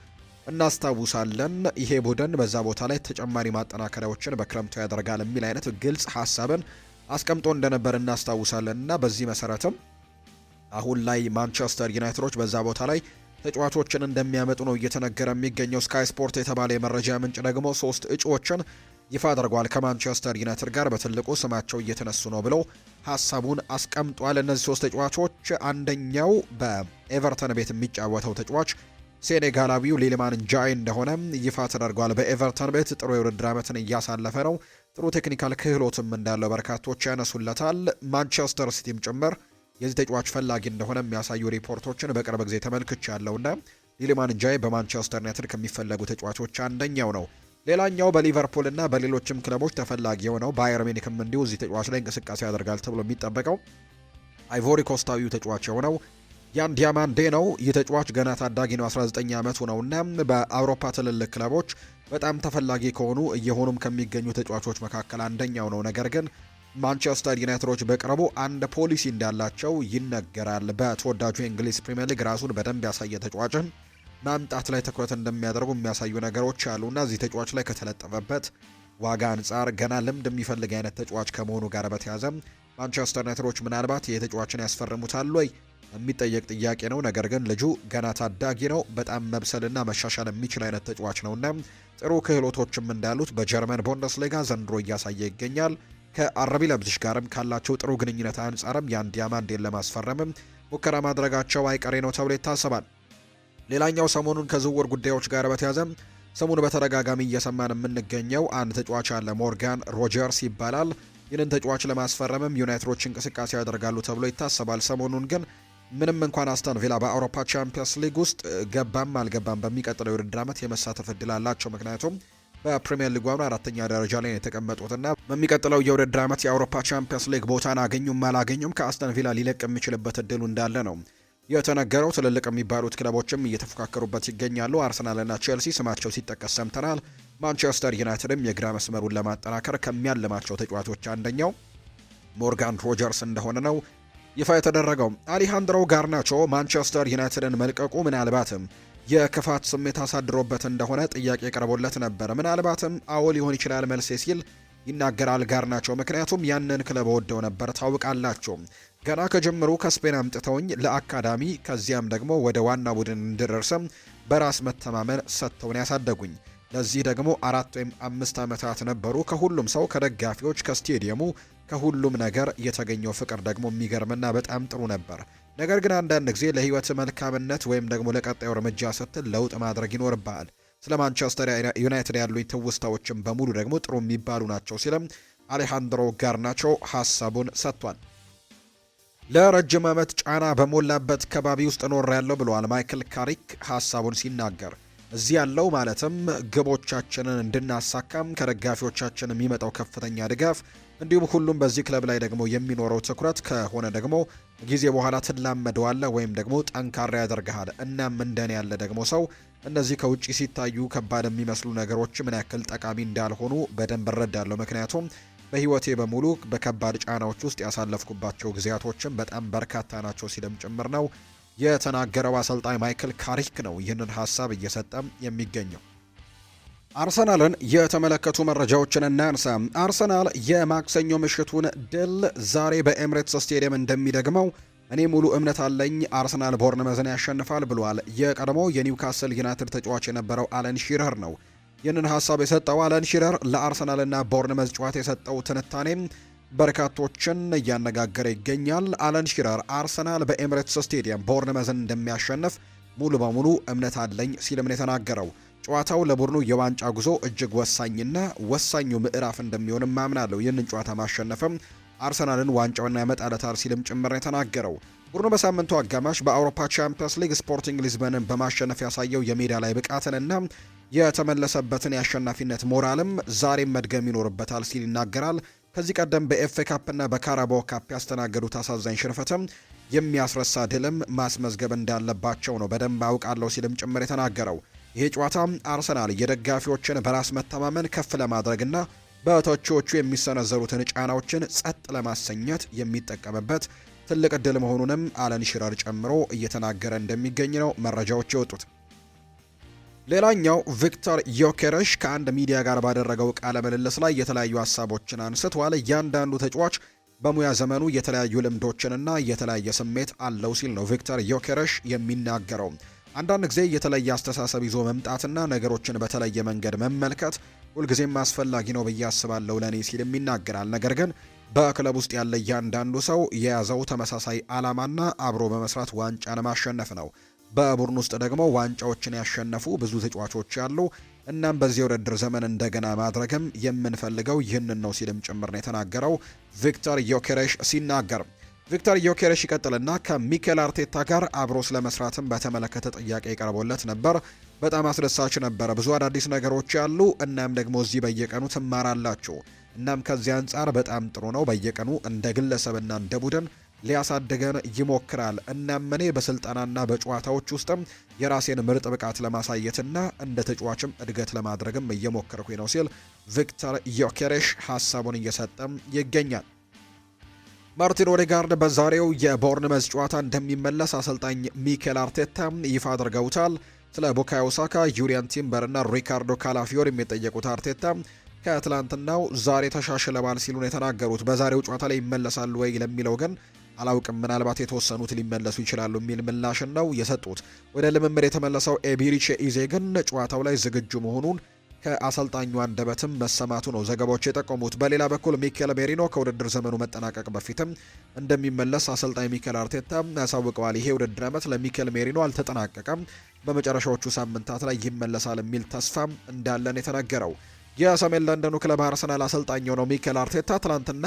እናስታውሳለን። ይሄ ቡድን በዛ ቦታ ላይ ተጨማሪ ማጠናከሪያዎችን በክረምቱ ያደርጋል የሚል አይነት ግልጽ ሀሳብን አስቀምጦ እንደነበር እናስታውሳለን እና በዚህ መሰረትም አሁን ላይ ማንቸስተር ዩናይትዶች በዛ ቦታ ላይ ተጫዋቾችን እንደሚያመጡ ነው እየተነገረ የሚገኘው። ስካይ ስፖርት የተባለ የመረጃ ምንጭ ደግሞ 3 እጩዎችን ይፋ አድርጓል። ከማንቸስተር ዩናይትድ ጋር በትልቁ ስማቸው እየተነሱ ነው ብለው ሀሳቡን አስቀምጧል። እነዚህ 3 ተጫዋቾች አንደኛው በኤቨርተን ቤት የሚጫወተው ተጫዋች ሴኔጋላዊው ሊልማን ጃይ እንደሆነ ይፋ ተደርጓል። በኤቨርተን ቤት ጥሩ የውድድር ዓመትን እያሳለፈ ነው። ጥሩ ቴክኒካል ክህሎትም እንዳለው በርካቶች ያነሱለታል። ማንቸስተር ሲቲም ጭምር የዚህ ተጫዋች ፈላጊ እንደሆነ የሚያሳዩ ሪፖርቶችን በቅርብ ጊዜ ተመልክቻለሁና ሊልማን ጃይ በማንቸስተር ዩናይትድ ከሚፈለጉ ተጫዋቾች አንደኛው ነው። ሌላኛው በሊቨርፑል እና በሌሎችም ክለቦች ተፈላጊ የሆነው ባየር ሚኒክም እንዲሁ እዚህ ተጫዋች ላይ እንቅስቃሴ ያደርጋል ተብሎ የሚጠበቀው አይቮሪ ኮስታዊው ተጫዋች የሆነው ያን ዲያማንዴ ነው። ይህ ተጫዋች ገና ታዳጊ ነው፣ 19 ዓመቱ ነውና በአውሮፓ ትልልቅ ክለቦች በጣም ተፈላጊ ከሆኑ እየሆኑም ከሚገኙ ተጫዋቾች መካከል አንደኛው ነው። ነገር ግን ማንቸስተር ዩናይትዶች በቅርቡ አንድ ፖሊሲ እንዳላቸው ይነገራል። በተወዳጁ የእንግሊዝ ፕሪምየር ሊግ ራሱን በደንብ ያሳየ ተጫዋችን ማምጣት ላይ ትኩረት እንደሚያደርጉ የሚያሳዩ ነገሮች አሉና እዚህ ተጫዋች ላይ ከተለጠፈበት ዋጋ አንጻር ገና ልምድ የሚፈልግ አይነት ተጫዋች ከመሆኑ ጋር በተያያዘ ማንቸስተር ዩናይትዶች ምናልባት የተጫዋችን ያስፈርሙታል ወይ የሚጠየቅ ጥያቄ ነው። ነገር ግን ልጁ ገና ታዳጊ ነው። በጣም መብሰልና መሻሻል የሚችል አይነት ተጫዋች ነውና ጥሩ ክህሎቶችም እንዳሉት በጀርመን ቡንደስሊጋ ዘንድሮ እያሳየ ይገኛል። ከአረቢ ለብዝሽ ጋርም ካላቸው ጥሩ ግንኙነት አንጻርም ያን ዲያማንዴን ለማስፈረምም ሙከራ ማድረጋቸው አይቀሬ ነው ተብሎ ይታሰባል። ሌላኛው ሰሞኑን ከዝውውር ጉዳዮች ጋር በተያያዘ ሰሞኑን በተደጋጋሚ እየሰማን የምንገኘው አንድ ተጫዋች አለ። ሞርጋን ሮጀርስ ይባላል። ይህንን ተጫዋች ለማስፈረምም ዩናይትዶች እንቅስቃሴ ያደርጋሉ ተብሎ ይታሰባል። ሰሞኑን ግን ምንም እንኳን አስተን ቪላ በአውሮፓ ቻምፒየንስ ሊግ ውስጥ ገባም አልገባም በሚቀጥለው የውድድር ዓመት የመሳተፍ እድል አላቸው። ምክንያቱም በፕሪሚየር ሊግ ዋና 4ኛ ደረጃ ላይ የተቀመጡትና በሚቀጥለው የውድድር ዓመት የአውሮፓ ቻምፒየንስ ሊግ ቦታን አገኙም አላገኙም ከአስተን ቪላ ሊለቅ የሚችልበት እድሉ እንዳለ ነው የተነገረው። ትልልቅ የሚባሉት ክለቦችም እየተፎካከሩበት ይገኛሉ። አርሰናልና ቼልሲ ስማቸው ሲጠቀስ ሰምተናል። ማንቸስተር ዩናይትድም የግራ መስመሩን ለማጠናከር ከሚያልማቸው ተጫዋቾች አንደኛው ሞርጋን ሮጀርስ እንደሆነ ነው ይፋ የተደረገው። አሌሃንድሮ ጋርናቾ ማንቸስተር ዩናይትድን መልቀቁ ምናልባትም የክፋት ስሜት አሳድሮበት እንደሆነ ጥያቄ ቀርቦለት ነበር። ምናልባትም አዎ ሊሆን ይችላል መልሴ ሲል ይናገራል ጋርናቾ። ምክንያቱም ያንን ክለብ ወደው ነበር። ታውቃላችሁ ገና ከጀምሩ ከስፔን አምጥተውኝ ለአካዳሚ ከዚያም ደግሞ ወደ ዋና ቡድን እንድደርስም በራስ መተማመን ሰጥተውን ያሳደጉኝ። ለዚህ ደግሞ 4 ወይም 5 ዓመታት ነበሩ። ከሁሉም ሰው ከደጋፊዎች፣ ከስቴዲየሙ፣ ከሁሉም ነገር የተገኘው ፍቅር ደግሞ የሚገርምና በጣም ጥሩ ነበር። ነገር ግን አንዳንድ ጊዜ ለህይወት መልካምነት ወይም ደግሞ ለቀጣዩ እርምጃ ስትል ለውጥ ማድረግ ይኖርብሃል። ስለ ማንቸስተር ዩናይትድ ያሉኝ ትውስታዎችም በሙሉ ደግሞ ጥሩ የሚባሉ ናቸው ሲልም አሌሃንድሮ ጋርናቾ ሀሳቡን ሰጥቷል። ለረጅም ዓመት ጫና በሞላበት ከባቢ ውስጥ ኖር ያለው ብለዋል ማይክል ካሪክ ሀሳቡን ሲናገር። እዚህ ያለው ማለትም ግቦቻችንን እንድናሳካም ከደጋፊዎቻችን የሚመጣው ከፍተኛ ድጋፍ እንዲሁም ሁሉም በዚህ ክለብ ላይ ደግሞ የሚኖረው ትኩረት ከሆነ ደግሞ ጊዜ በኋላ ትላመደዋለህ ወይም ደግሞ ጠንካራ ያደርግሃል። እናም እንደኔ ያለ ደግሞ ሰው እነዚህ ከውጪ ሲታዩ ከባድ የሚመስሉ ነገሮች ምን ያክል ጠቃሚ እንዳልሆኑ በደንብ እረዳለሁ። ምክንያቱም በህይወቴ በሙሉ በከባድ ጫናዎች ውስጥ ያሳለፍኩባቸው ጊዜያቶችም በጣም በርካታ ናቸው ሲልም ጭምር ነው የተናገረው። አሰልጣኝ ማይክል ካሪክ ነው ይህንን ሀሳብ እየሰጠም የሚገኘው። አርሰናልን የተመለከቱ መረጃዎችን እናንሳ። አርሰናል የማክሰኞ ምሽቱን ድል ዛሬ በኤምሬትስ ስቴዲየም እንደሚደግመው እኔ ሙሉ እምነት አለኝ፣ አርሰናል ቦርንመዝን ያሸንፋል ብሏል። የቀድሞ የኒውካስል ዩናይትድ ተጫዋች የነበረው አለን ሺረር ነው ይህንን ሀሳብ የሰጠው። አለን ሺረር ለአርሰናልና ቦርንመዝ ጨዋታ የሰጠው ትንታኔም በርካቶችን እያነጋገረ ይገኛል። አለን ሺረር አርሰናል በኤምሬትስ ስቴዲየም ቦርንመዝን እንደሚያሸንፍ ሙሉ በሙሉ እምነት አለኝ ሲልም ነው የተናገረው። ጨዋታው ለቡድኑ የዋንጫ ጉዞ እጅግ ወሳኝና ወሳኙ ምዕራፍ እንደሚሆንም ማምናለሁ። ይህንን ጨዋታ ማሸነፍም አርሰናልን ዋንጫውና ያመጣለታል ሲልም ጭምር የተናገረው። ቡድኑ በሳምንቱ አጋማሽ በአውሮፓ ቻምፒየንስ ሊግ ስፖርቲንግ ሊዝበንን በማሸነፍ ያሳየው የሜዳ ላይ ብቃትንና የተመለሰበትን የአሸናፊነት ሞራልም ዛሬም መድገም ይኖርበታል ሲል ይናገራል። ከዚህ ቀደም በኤፍኤ ካፕና በካራባኦ ካፕ ያስተናገዱት አሳዛኝ ሽንፈትም የሚያስረሳ ድልም ማስመዝገብ እንዳለባቸው ነው በደንብ አውቃለሁ ሲልም ጭምር የተናገረው። ይሄ ጨዋታ አርሰናል የደጋፊዎችን በራስ መተማመን ከፍ ለማድረግና በተቺዎቹ የሚሰነዘሩትን ጫናዎችን ጸጥ ለማሰኘት የሚጠቀምበት ትልቅ እድል መሆኑንም አለን ሺረር ጨምሮ እየተናገረ እንደሚገኝ ነው መረጃዎች የወጡት። ሌላኛው ቪክተር ዮኬረሽ ከአንድ ሚዲያ ጋር ባደረገው ቃለ ምልልስ ላይ የተለያዩ ሀሳቦችን አንስቷል። እያንዳንዱ ተጫዋች በሙያ ዘመኑ የተለያዩ ልምዶችንና የተለያየ ስሜት አለው ሲል ነው ቪክተር ዮኬረሽ የሚናገረው። አንዳንድ ጊዜ የተለየ አስተሳሰብ ይዞ መምጣትና ነገሮችን በተለየ መንገድ መመልከት ሁልጊዜም አስፈላጊ ነው ብዬ አስባለሁ ለኔ ሲልም ይናገራል። ነገር ግን በክለብ ውስጥ ያለ እያንዳንዱ ሰው የያዘው ተመሳሳይ ዓላማና አብሮ በመስራት ዋንጫን ማሸነፍ ነው። በቡድን ውስጥ ደግሞ ዋንጫዎችን ያሸነፉ ብዙ ተጫዋቾች ያሉ፣ እናም በዚህ የውድድር ዘመን እንደገና ማድረግም የምንፈልገው ይህንን ነው ሲልም ጭምር ነው የተናገረው ቪክተር ዮኬሬሽ ሲናገር። ቪክተር ዮኬሬሽ ይቀጥልና ከሚኬል አርቴታ ጋር አብሮ ስለመስራትም በተመለከተ ጥያቄ ቀርቦለት ነበር። በጣም አስደሳች ነበረ። ብዙ አዳዲስ ነገሮች ያሉ፣ እናም ደግሞ እዚህ በየቀኑ ትማራላችሁ። እናም ከዚህ አንጻር በጣም ጥሩ ነው። በየቀኑ እንደ ግለሰብና እንደ ቡድን ሊያሳድገን ይሞክራል። እናም እኔ በስልጠናና በጨዋታዎች ውስጥም የራሴን ምርጥ ብቃት ለማሳየትና እንደ ተጫዋችም እድገት ለማድረግም እየሞከርኩኝ ነው ሲል ቪክተር ዮኬሬሽ ሀሳቡን እየሰጠም ይገኛል። ማርቲን ኦዴጋርድ በዛሬው የቦርንመዝ ጨዋታ እንደሚመለስ አሰልጣኝ ሚኬል አርቴታ ይፋ አድርገውታል። ስለ ቡካዮ ሳካ፣ ዩሪያን ቲምበር እና ሪካርዶ ካላፊዮር የሚጠየቁት አርቴታ ከትላንትናው ዛሬ ተሻሽለዋል ሲሉ ነው የተናገሩት። በዛሬው ጨዋታ ላይ ይመለሳሉ ወይ ለሚለው ግን አላውቅም፣ ምናልባት የተወሰኑት ሊመለሱ ይችላሉ የሚል ምላሽን ነው የሰጡት። ወደ ልምምድ የተመለሰው ኤቢሪቼ ኢዜ ግን ጨዋታው ላይ ዝግጁ መሆኑን ከአሰልጣኙ አንደበትም መሰማቱ ነው ዘገባዎች የጠቆሙት። በሌላ በኩል ሚኬል ሜሪኖ ከውድድር ዘመኑ መጠናቀቅ በፊትም እንደሚመለስ አሰልጣኝ ሚኬል አርቴታ ያሳውቀዋል። ይሄ ውድድር ዓመት ለሚኬል ሜሪኖ አልተጠናቀቀም፣ በመጨረሻዎቹ ሳምንታት ላይ ይመለሳል የሚል ተስፋም እንዳለን የተነገረው። የሰሜን ለንደኑ ክለብ አርሰናል አሰልጣኝ የሆነው ሚኬል አርቴታ ትናንትና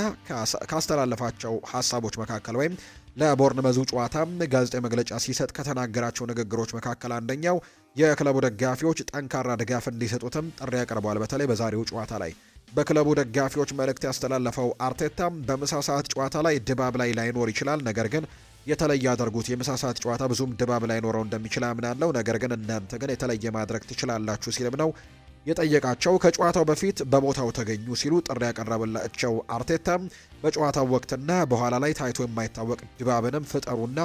ካስተላለፋቸው ሀሳቦች መካከል ወይም ለቦርንመዙ ጨዋታ ጋዜጣዊ መግለጫ ሲሰጥ ከተናገራቸው ንግግሮች መካከል አንደኛው የክለቡ ደጋፊዎች ጠንካራ ድጋፍ እንዲሰጡትም ጥሪ ያቀርበዋል። በተለይ በዛሬው ጨዋታ ላይ በክለቡ ደጋፊዎች መልእክት ያስተላለፈው አርቴታ በምሳ ሰዓት ጨዋታ ላይ ድባብ ላይ ላይኖር ይችላል፣ ነገር ግን የተለየ አድርጉት። የምሳ ሰዓት ጨዋታ ብዙም ድባብ ላይኖረው እንደሚችል አምናለሁ፣ ነገር ግን እናንተ ግን የተለየ ማድረግ ትችላላችሁ ሲልም ነው የጠየቃቸው። ከጨዋታው በፊት በቦታው ተገኙ ሲሉ ጥሪ ያቀረበላቸው አርቴታ በጨዋታው ወቅትና በኋላ ላይ ታይቶ የማይታወቅ ድባብንም ፍጠሩና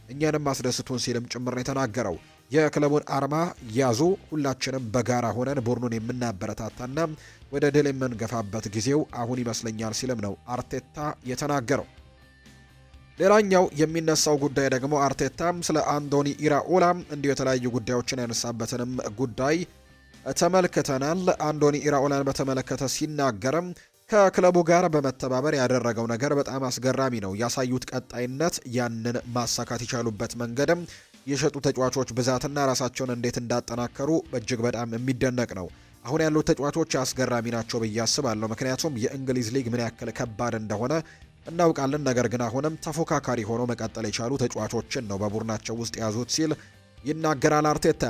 እኛንም አስደስቱን ሲልም ጭምር ነው የተናገረው። የክለቡን አርማ ያዙ፣ ሁላችንም በጋራ ሆነን ቡድኑን የምናበረታታና ወደ ድል የምንገፋበት ጊዜው አሁን ይመስለኛል ሲልም ነው አርቴታ የተናገረው። ሌላኛው የሚነሳው ጉዳይ ደግሞ አርቴታም ስለ አንዶኒ ኢራኦላ እንዲሁ የተለያዩ ጉዳዮችን ያነሳበትንም ጉዳይ ተመልክተናል። አንዶኒ ኢራኦላን በተመለከተ ሲናገርም ከክለቡ ጋር በመተባበር ያደረገው ነገር በጣም አስገራሚ ነው። ያሳዩት ቀጣይነት፣ ያንን ማሳካት የቻሉበት መንገድም፣ የሸጡ ተጫዋቾች ብዛትና ራሳቸውን እንዴት እንዳጠናከሩ እጅግ በጣም የሚደነቅ ነው። አሁን ያሉት ተጫዋቾች አስገራሚ ናቸው ብዬ አስባለሁ። ምክንያቱም የእንግሊዝ ሊግ ምን ያክል ከባድ እንደሆነ እናውቃለን። ነገር ግን አሁንም ተፎካካሪ ሆኖ መቀጠል የቻሉ ተጫዋቾችን ነው በቡድናቸው ውስጥ የያዙት ሲል ይናገራል አርቴታ።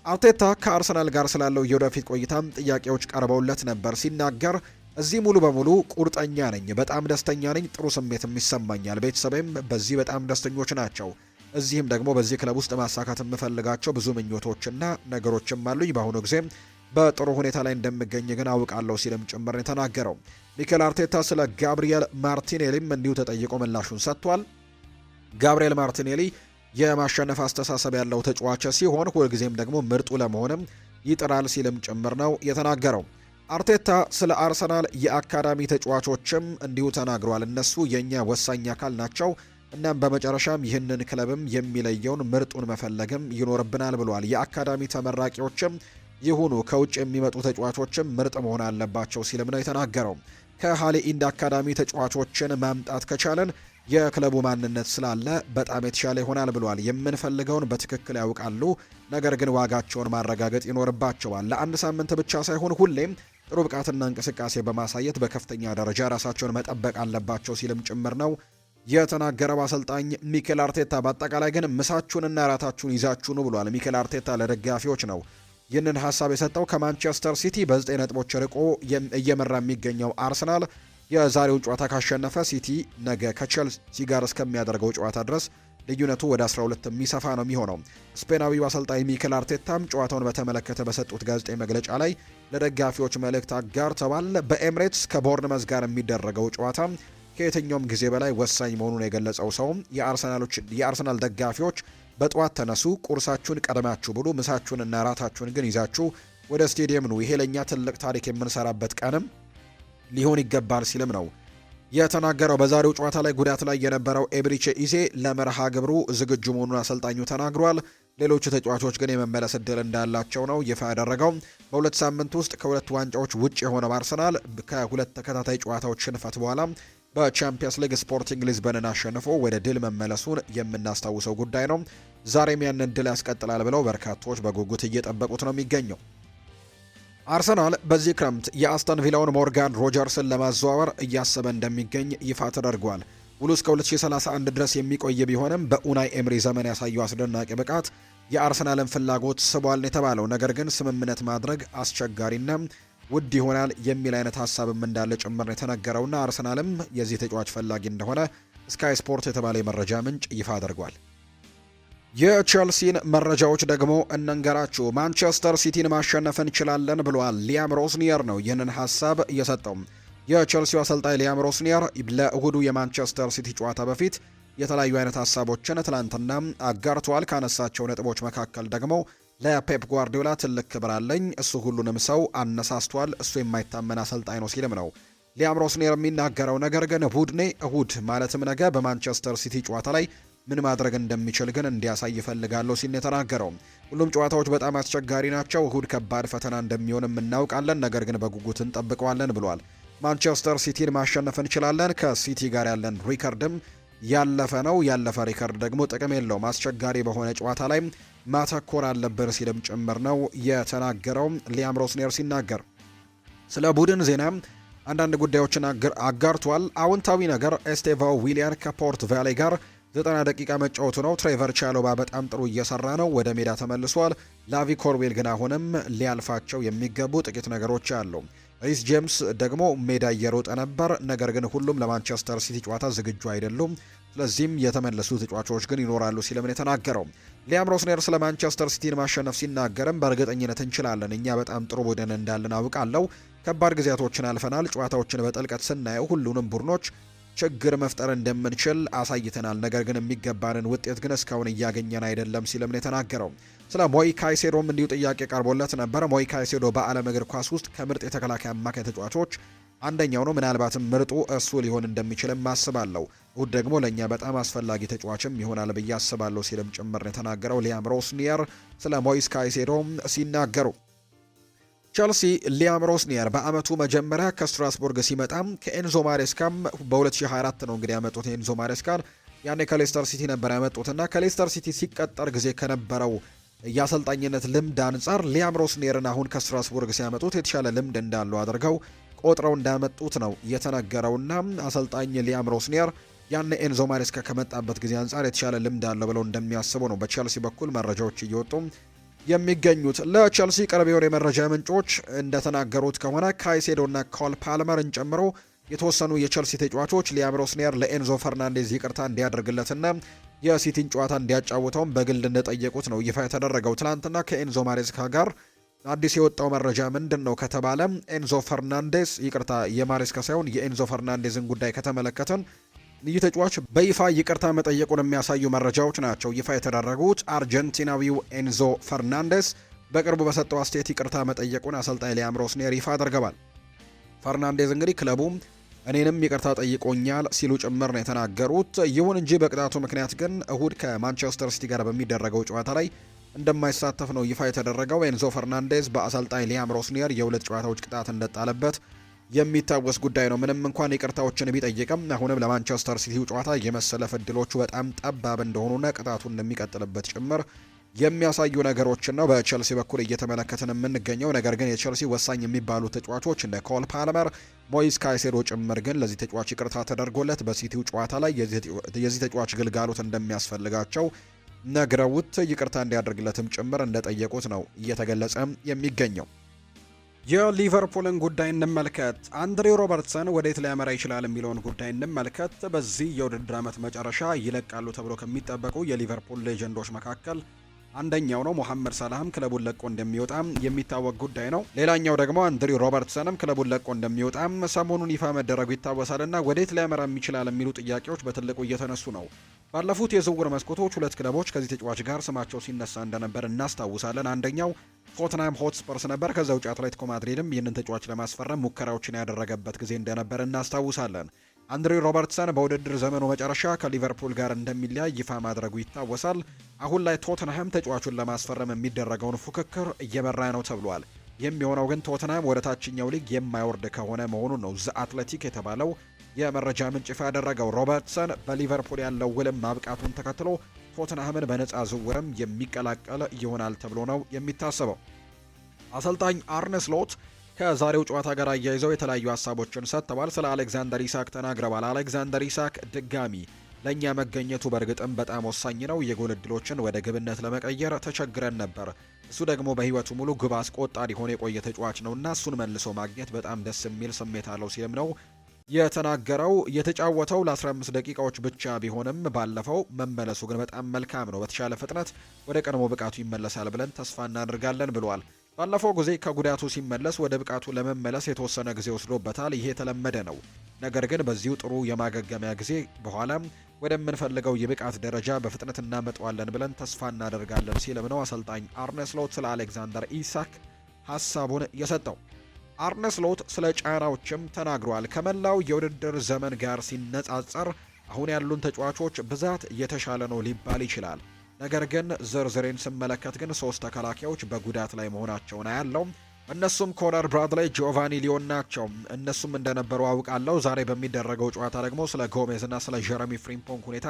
አርቴታ ከአርሰናል ጋር ስላለው የወደፊት ቆይታም ጥያቄዎች ቀርበውለት ነበር። ሲናገር እዚህ ሙሉ በሙሉ ቁርጠኛ ነኝ፣ በጣም ደስተኛ ነኝ፣ ጥሩ ስሜትም ይሰማኛል። ቤተሰቤም በዚህ በጣም ደስተኞች ናቸው። እዚህም ደግሞ በዚህ ክለብ ውስጥ ማሳካት የምፈልጋቸው ብዙ ምኞቶችና ነገሮችም አሉኝ። በአሁኑ ጊዜ በጥሩ ሁኔታ ላይ እንደምገኝ ግን አውቃለሁ ሲልም ጭምር የተናገረው ሚኬል አርቴታ ስለ ጋብሪኤል ማርቲኔሊም እንዲሁ ተጠይቆ ምላሹን ሰጥቷል። ጋብሪኤል ማርቲኔሊ የማሸነፍ አስተሳሰብ ያለው ተጫዋች ሲሆን ሁልጊዜም ደግሞ ምርጡ ለመሆንም ይጥራል ሲልም ጭምር ነው የተናገረው። አርቴታ ስለ አርሰናል የአካዳሚ ተጫዋቾችም እንዲሁ ተናግሯል። እነሱ የኛ ወሳኝ አካል ናቸው። እናም በመጨረሻም ይህንን ክለብም የሚለየውን ምርጡን መፈለግም ይኖርብናል ብሏል። የአካዳሚ ተመራቂዎችም ይሁኑ ከውጭ የሚመጡ ተጫዋቾችም ምርጥ መሆን አለባቸው ሲልም ነው የተናገረው። ከሃሊ ኢንድ አካዳሚ ተጫዋቾችን ማምጣት ከቻለን የክለቡ ማንነት ስላለ በጣም የተሻለ ይሆናል ብሏል። የምንፈልገውን በትክክል ያውቃሉ፣ ነገር ግን ዋጋቸውን ማረጋገጥ ይኖርባቸዋል። ለአንድ ሳምንት ብቻ ሳይሆን ሁሌም ጥሩ ብቃትና እንቅስቃሴ በማሳየት በከፍተኛ ደረጃ ራሳቸውን መጠበቅ አለባቸው ሲልም ጭምር ነው የተናገረው አሰልጣኝ ሚኬል አርቴታ። በአጠቃላይ ግን ምሳችሁንና ራታችሁን ይዛችሁ ነው ብሏል ሚኬል አርቴታ ለደጋፊዎች ነው ይህንን ሀሳብ የሰጠው። ከማንቸስተር ሲቲ በ9 ነጥቦች ርቆ እየመራ የሚገኘው አርሰናል የዛሬውን ጨዋታ ካሸነፈ ሲቲ ነገ ከቼልሲ ጋር እስከሚያደርገው ጨዋታ ድረስ ልዩነቱ ወደ 12 የሚሰፋ ነው የሚሆነው። ስፔናዊው አሰልጣኝ ሚኬል አርቴታም ጨዋታውን በተመለከተ በሰጡት ጋዜጣዊ መግለጫ ላይ ለደጋፊዎች መልእክት አጋርተዋል። በኤምሬትስ ከቦርንመዝ ጋር የሚደረገው ጨዋታ ከየትኛውም ጊዜ በላይ ወሳኝ መሆኑን የገለጸው ሰውም የአርሰናል ደጋፊዎች በጠዋት ተነሱ፣ ቁርሳችሁን ቀድማችሁ ብሉ፣ ምሳችሁንና ራታችሁን ግን ይዛችሁ ወደ ስቴዲየም ነው። ይሄ ለኛ ትልቅ ታሪክ የምንሰራበት ቀንም ሊሆን ይገባል ሲልም ነው የተናገረው። በዛሬው ጨዋታ ላይ ጉዳት ላይ የነበረው ኤብሪቼ ኢዜ ለመርሃ ግብሩ ዝግጁ መሆኑን አሰልጣኙ ተናግሯል። ሌሎቹ ተጫዋቾች ግን የመመለስ እድል እንዳላቸው ነው ይፋ ያደረገው። በሁለት ሳምንት ውስጥ ከሁለት ዋንጫዎች ውጭ የሆነው አርሰናል ከሁለት ተከታታይ ጨዋታዎች ሽንፈት በኋላ በቻምፒየንስ ሊግ ስፖርቲንግ ሊዝበንን አሸንፎ ወደ ድል መመለሱን የምናስታውሰው ጉዳይ ነው። ዛሬም ያንን ድል ያስቀጥላል ብለው በርካቶች በጉጉት እየጠበቁት ነው የሚገኘው። አርሰናል በዚህ ክረምት የአስተን ቪላውን ሞርጋን ሮጀርስን ለማዘዋወር እያሰበ እንደሚገኝ ይፋ ተደርጓል። ውሉ እስከ 2031 ድረስ የሚቆይ ቢሆንም በኡናይ ኤምሪ ዘመን ያሳየው አስደናቂ ብቃት የአርሰናልን ፍላጎት ስቧል የተባለው፣ ነገር ግን ስምምነት ማድረግ አስቸጋሪና ውድ ይሆናል የሚል አይነት ሀሳብም እንዳለ ጭምር የተነገረውና አርሰናልም የዚህ ተጫዋች ፈላጊ እንደሆነ ስካይ ስፖርት የተባለ የመረጃ ምንጭ ይፋ አድርጓል። የቼልሲን መረጃዎች ደግሞ እንንገራችሁ። ማንቸስተር ሲቲን ማሸነፍ እንችላለን ብሏል። ሊያም ሮስኒየር ነው ይህንን ሀሳብ እየሰጠው። የቼልሲው አሰልጣኝ ሊያም ሮስኒየር ለእሁዱ የማንቸስተር ሲቲ ጨዋታ በፊት የተለያዩ አይነት ሀሳቦችን ትላንትና አጋርተዋል። ካነሳቸው ነጥቦች መካከል ደግሞ ለፔፕ ጓርዲዮላ ትልቅ ክብር አለኝ፣ እሱ ሁሉንም ሰው አነሳስቷል፣ እሱ የማይታመን አሰልጣኝ ነው ሲልም ነው ሊያም ሮስኒየር የሚናገረው። ነገር ግን ቡድኔ እሁድ ማለትም ነገ በማንቸስተር ሲቲ ጨዋታ ላይ ምን ማድረግ እንደሚችል ግን እንዲያሳይ ይፈልጋለሁ ሲል የተናገረው። ሁሉም ጨዋታዎች በጣም አስቸጋሪ ናቸው፣ እሁድ ከባድ ፈተና እንደሚሆንም እናውቃለን፣ ነገር ግን በጉጉት እንጠብቀዋለን ብሏል። ማንቸስተር ሲቲን ማሸነፍ እንችላለን፣ ከሲቲ ጋር ያለን ሪከርድም ያለፈ ነው፣ ያለፈ ሪከርድ ደግሞ ጥቅም የለውም፣ አስቸጋሪ በሆነ ጨዋታ ላይ ማተኮር አለብን ሲልም ጭምር ነው የተናገረው ሊያም ሮስኒየር ሲናገር። ስለ ቡድን ዜና አንዳንድ ጉዳዮችን አጋርቷል። አዎንታዊ ነገር ኤስቴቫ ዊሊያን ከፖርት ቫሌ ጋር 90 ደቂቃ መጫወቱ ነው። ትሬቨር ቻሎባ በጣም ጥሩ እየሰራ ነው፣ ወደ ሜዳ ተመልሷል። ላቪ ኮርቤል ግን አሁንም ሊያልፋቸው የሚገቡ ጥቂት ነገሮች አሉ። ሪስ ጄምስ ደግሞ ሜዳ እየሮጠ ነበር፣ ነገር ግን ሁሉም ለማንቸስተር ሲቲ ጨዋታ ዝግጁ አይደሉም። ስለዚህም የተመለሱ ተጫዋቾች ግን ይኖራሉ ሲልም ነው የተናገረው። ሊያም ሮስኔር ስለ ማንቸስተር ሲቲን ማሸነፍ ሲናገርም በእርግጠኝነት እንችላለን፣ እኛ በጣም ጥሩ ቡድን እንዳለን አውቃለሁ። ከባድ ጊዜያቶችን አልፈናል። ጨዋታዎችን በጥልቀት ስናየው ሁሉንም ቡድኖች ችግር መፍጠር እንደምንችል አሳይተናል። ነገር ግን የሚገባንን ውጤት ግን እስካሁን እያገኘን አይደለም ሲልም ነው የተናገረው። ስለ ሞይ ካይሴዶም እንዲሁ ጥያቄ ቀርቦለት ነበር። ሞይ ካይሴዶ በዓለም እግር ኳስ ውስጥ ከምርጥ የተከላካይ አማካይ ተጫዋቾች አንደኛው ነው። ምናልባትም ምርጡ እሱ ሊሆን እንደሚችልም አስባለሁ። እሁድ ደግሞ ለእኛ በጣም አስፈላጊ ተጫዋችም ይሆናል ብዬ አስባለሁ ሲልም ጭምር ነው የተናገረው ሊያም ሮስኒየር ስለ ሞይስ ካይሴዶ ሲናገሩ። ቸልሲ ሊያም ሮስኒየር በአመቱ መጀመሪያ ከስትራስቡርግ ሲመጣም ከኤንዞ ማሬስካም በ2024 ነው እንግዲህ ያመጡት። ኤንዞ ማሬስካን ያኔ ከሌስተር ሲቲ ነበር ያመጡትና ከሌስተር ሲቲ ሲቀጠር ጊዜ ከነበረው የአሰልጣኝነት ልምድ አንጻር ሊያም ሮስኒየርን አሁን ከስትራስቡርግ ሲያመጡት የተሻለ ልምድ እንዳለው አድርገው ቆጥረው እንዳመጡት ነው የተነገረውና አሰልጣኝ ሊያም ሮስኒየር ያኔ ኤንዞ ማሬስካ ከመጣበት ጊዜ አንጻር የተሻለ ልምድ አለው ብለው እንደሚያስቡ ነው በቸልሲ በኩል መረጃዎች እየወጡ የሚገኙት። ለቸልሲ ቅርብ የሆኑ የመረጃ ምንጮች እንደተናገሩት ከሆነ ካይሴዶና ኮል ፓልመርን ጨምሮ የተወሰኑ የቸልሲ ተጫዋቾች ሊያም ሮስኒየር ለኤንዞ ፈርናንዴዝ ይቅርታ እንዲያደርግለትና የሲቲን ጨዋታ እንዲያጫውተውም በግል እንደጠየቁት ነው ይፋ የተደረገው። ትናንትና ከኤንዞ ማሬስካ ጋር አዲስ የወጣው መረጃ ምንድን ነው ከተባለ ኤንዞ ፈርናንዴዝ ይቅርታ የማሬስካ ሳይሆን የኤንዞ ፈርናንዴዝን ጉዳይ ከተመለከተን ይህ ተጫዋች በይፋ ይቅርታ መጠየቁን የሚያሳዩ መረጃዎች ናቸው ይፋ የተደረጉት። አርጀንቲናዊው ኤንዞ ፈርናንዴዝ በቅርቡ በሰጠው አስተያየት ይቅርታ መጠየቁን አሰልጣኝ ሊያም ሮስኒየር ይፋ አድርገዋል። ፈርናንዴዝ እንግዲህ ክለቡ እኔንም ይቅርታ ጠይቆኛል ሲሉ ጭምር ነው የተናገሩት። ይሁን እንጂ በቅጣቱ ምክንያት ግን እሁድ ከማንቸስተር ሲቲ ጋር በሚደረገው ጨዋታ ላይ እንደማይሳተፍ ነው ይፋ የተደረገው። ኤንዞ ፈርናንዴዝ በአሰልጣኝ ሊያም ሮስኒየር የሁለት ጨዋታዎች ቅጣት እንደጣለበት የሚታወስ ጉዳይ ነው። ምንም እንኳን ይቅርታዎችን ቢጠይቅም አሁንም ለማንቸስተር ሲቲው ጨዋታ የመሰለፍ እድሎቹ በጣም ጠባብ እንደሆኑና ቅጣቱ እንደሚቀጥልበት ጭምር የሚያሳዩ ነገሮችን ነው በቸልሲ በኩል እየተመለከትን የምንገኘው። ነገር ግን የቸልሲ ወሳኝ የሚባሉ ተጫዋቾች እንደ ኮል ፓልመር፣ ሞይስ ካይሴዶ ጭምር ግን ለዚህ ተጫዋች ይቅርታ ተደርጎለት በሲቲው ጨዋታ ላይ የዚህ ተጫዋች ግልጋሎት እንደሚያስፈልጋቸው ነግረውት ይቅርታ እንዲያደርግለትም ጭምር እንደጠየቁት ነው እየተገለጸ የሚገኘው። የሊቨርፑልን ጉዳይ እንመልከት። አንድሬው ሮበርትሰን ወዴት ሊያመራ ይችላል የሚለውን ጉዳይ እንመልከት። በዚህ የውድድር ዓመት መጨረሻ ይለቃሉ ተብሎ ከሚጠበቁ የሊቨርፑል ሌጀንዶች መካከል አንደኛው ነው። ሞሐመድ ሳላህም ክለቡን ለቆ እንደሚወጣም የሚታወቅ ጉዳይ ነው። ሌላኛው ደግሞ አንድሬው ሮበርትሰንም ክለቡን ለቆ እንደሚወጣም ሰሞኑን ይፋ መደረጉ ይታወሳልና ወዴት ሊያመራ ይችላል የሚሉ ጥያቄዎች በትልቁ እየተነሱ ነው። ባለፉት የዝውውር መስኮቶች ሁለት ክለቦች ከዚህ ተጫዋች ጋር ስማቸው ሲነሳ እንደነበር እናስታውሳለን። አንደኛው ቶትናም ሆትስፐርስ ነበር። ከዛ ውጭ አትሌቲኮ ማድሪድም ይህንን ተጫዋች ለማስፈረም ሙከራዎችን ያደረገበት ጊዜ እንደነበር እናስታውሳለን። አንድሬ ሮበርትሰን በውድድር ዘመኑ መጨረሻ ከሊቨርፑል ጋር እንደሚለያይ ይፋ ማድረጉ ይታወሳል። አሁን ላይ ቶትንሃም ተጫዋቹን ለማስፈረም የሚደረገውን ፉክክር እየመራ ነው ተብሏል። የሚሆነው ግን ቶትንሃም ወደ ታችኛው ሊግ የማይወርድ ከሆነ መሆኑን ነው ዘ አትሌቲክ የተባለው የመረጃ ምንጭ ይፋ ያደረገው። ሮበርትሰን በሊቨርፑል ያለው ውልም ማብቃቱን ተከትሎ ቶትንሃምን በነፃ ዝውውርም የሚቀላቀል ይሆናል ተብሎ ነው የሚታሰበው። አሰልጣኝ አርነ ስሎት ከዛሬው ጨዋታ ጋር አያይዘው የተለያዩ ሀሳቦችን ሰጥተዋል። ስለ አሌክዛንደር ኢሳክ ተናግረዋል። አሌክዛንደር ኢሳክ ድጋሚ ለእኛ መገኘቱ በእርግጥም በጣም ወሳኝ ነው። የጎል ዕድሎችን ወደ ግብነት ለመቀየር ተቸግረን ነበር። እሱ ደግሞ በሕይወቱ ሙሉ ግብ አስቆጣሪ ሆኖ የቆየ ተጫዋች ነውና እሱን መልሶ ማግኘት በጣም ደስ የሚል ስሜት አለው ሲልም ነው የተናገረው። የተጫወተው ለ15 ደቂቃዎች ብቻ ቢሆንም ባለፈው መመለሱ ግን በጣም መልካም ነው። በተሻለ ፍጥነት ወደ ቀድሞ ብቃቱ ይመለሳል ብለን ተስፋ እናደርጋለን ብለዋል። ባለፈው ጊዜ ከጉዳቱ ሲመለስ ወደ ብቃቱ ለመመለስ የተወሰነ ጊዜ ወስዶበታል። ይሄ የተለመደ ነው። ነገር ግን በዚሁ ጥሩ የማገገሚያ ጊዜ በኋላ ወደምንፈልገው የብቃት ደረጃ በፍጥነት እናመጣዋለን ብለን ተስፋ እናደርጋለን ሲልም ነው አሰልጣኝ አርነ ስሎት ስለ አሌክዛንደር ኢሳክ ሀሳቡን የሰጠው። አርነ ስሎት ስለ ጫናዎችም ተናግሯል። ከመላው የውድድር ዘመን ጋር ሲነጻጸር አሁን ያሉን ተጫዋቾች ብዛት የተሻለ ነው ሊባል ይችላል። ነገር ግን ዝርዝሬን ስመለከት ግን 3 ተከላካዮች በጉዳት ላይ መሆናቸውን አያለው። እነሱም ኮነር ብራድሌይ፣ ጂኦቫኒ ሊዮን ናቸው። እነሱም እንደነበሩ አውቃለሁ። ዛሬ በሚደረገው ጨዋታ ደግሞ ስለ ጎሜዝ እና ስለ ጀረሚ ፍሪምፖንግ ሁኔታ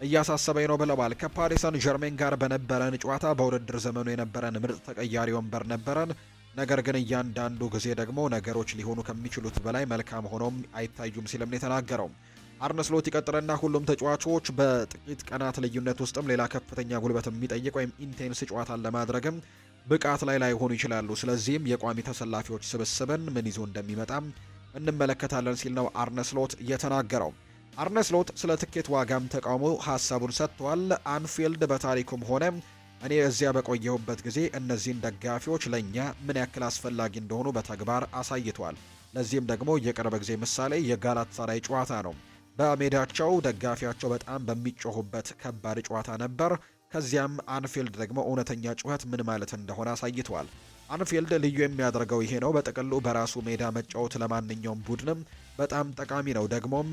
እያሳሰበኝ ነው ብለዋል። ከፓሪሰን ጀርሜን ጋር በነበረን ጨዋታ በውድድር ዘመኑ የነበረን ምርጥ ተቀያሪ ወንበር ነበረን። ነገር ግን እያንዳንዱ ጊዜ ደግሞ ነገሮች ሊሆኑ ከሚችሉት በላይ መልካም ሆኖም አይታዩም ሲልም ነው የተናገረው። አርነ ስሎት ይቀጥልና ሁሉም ተጫዋቾች በጥቂት ቀናት ልዩነት ውስጥም ሌላ ከፍተኛ ጉልበት የሚጠይቅ ወይም ኢንቴንስ ጨዋታን ለማድረግም ብቃት ላይ ላይሆኑ ይችላሉ። ስለዚህም የቋሚ ተሰላፊዎች ስብስብን ምን ይዞ እንደሚመጣም እንመለከታለን ሲል ነው አርነ ስሎት የተናገረው። አርነ ስሎት ስለ ትኬት ዋጋም ተቃውሞ ሀሳቡን ሰጥቷል። አንፊልድ በታሪኩም ሆነ እኔ እዚያ በቆየሁበት ጊዜ እነዚህን ደጋፊዎች ለእኛ ምን ያክል አስፈላጊ እንደሆኑ በተግባር አሳይቷል። ለዚህም ደግሞ የቅርብ ጊዜ ምሳሌ የጋላታሳራይ ጨዋታ ነው። በሜዳቸው ደጋፊያቸው በጣም በሚጮሁበት ከባድ ጨዋታ ነበር። ከዚያም አንፊልድ ደግሞ እውነተኛ ጩኸት ምን ማለት እንደሆነ አሳይቷል። አንፊልድ ልዩ የሚያደርገው ይሄ ነው። በጥቅሉ በራሱ ሜዳ መጫወት ለማንኛውም ቡድንም በጣም ጠቃሚ ነው። ደግሞም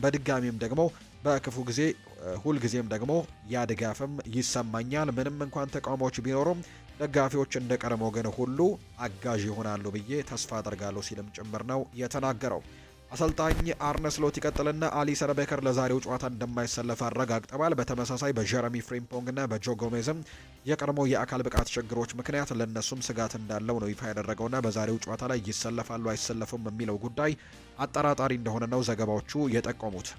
በድጋሚም ደግሞ በክፉ ጊዜ ሁልጊዜም ደግሞ ያ ድጋፍም ይሰማኛል። ምንም እንኳን ተቃውሞዎች ቢኖሩም ደጋፊዎች እንደ ቀድሞ ግን ሁሉ አጋዥ ይሆናሉ ብዬ ተስፋ አደርጋለሁ ሲልም ጭምር ነው የተናገረው። አሰልጣኝ አርነ ስሎት ይቀጥልና አሊሰን ቤከር ለዛሬው ጨዋታ እንደማይሰለፍ አረጋግጠዋል። በተመሳሳይ በጀረሚ ፍሪምፖንግና በጆ ጎሜዝም የቀድሞ የአካል ብቃት ችግሮች ምክንያት ለነሱም ስጋት እንዳለው ነው ይፋ ያደረገውና በዛሬው ጨዋታ ላይ ይሰለፋሉ አይሰለፉም የሚለው ጉዳይ አጠራጣሪ እንደሆነ ነው ዘገባዎቹ የጠቆሙት።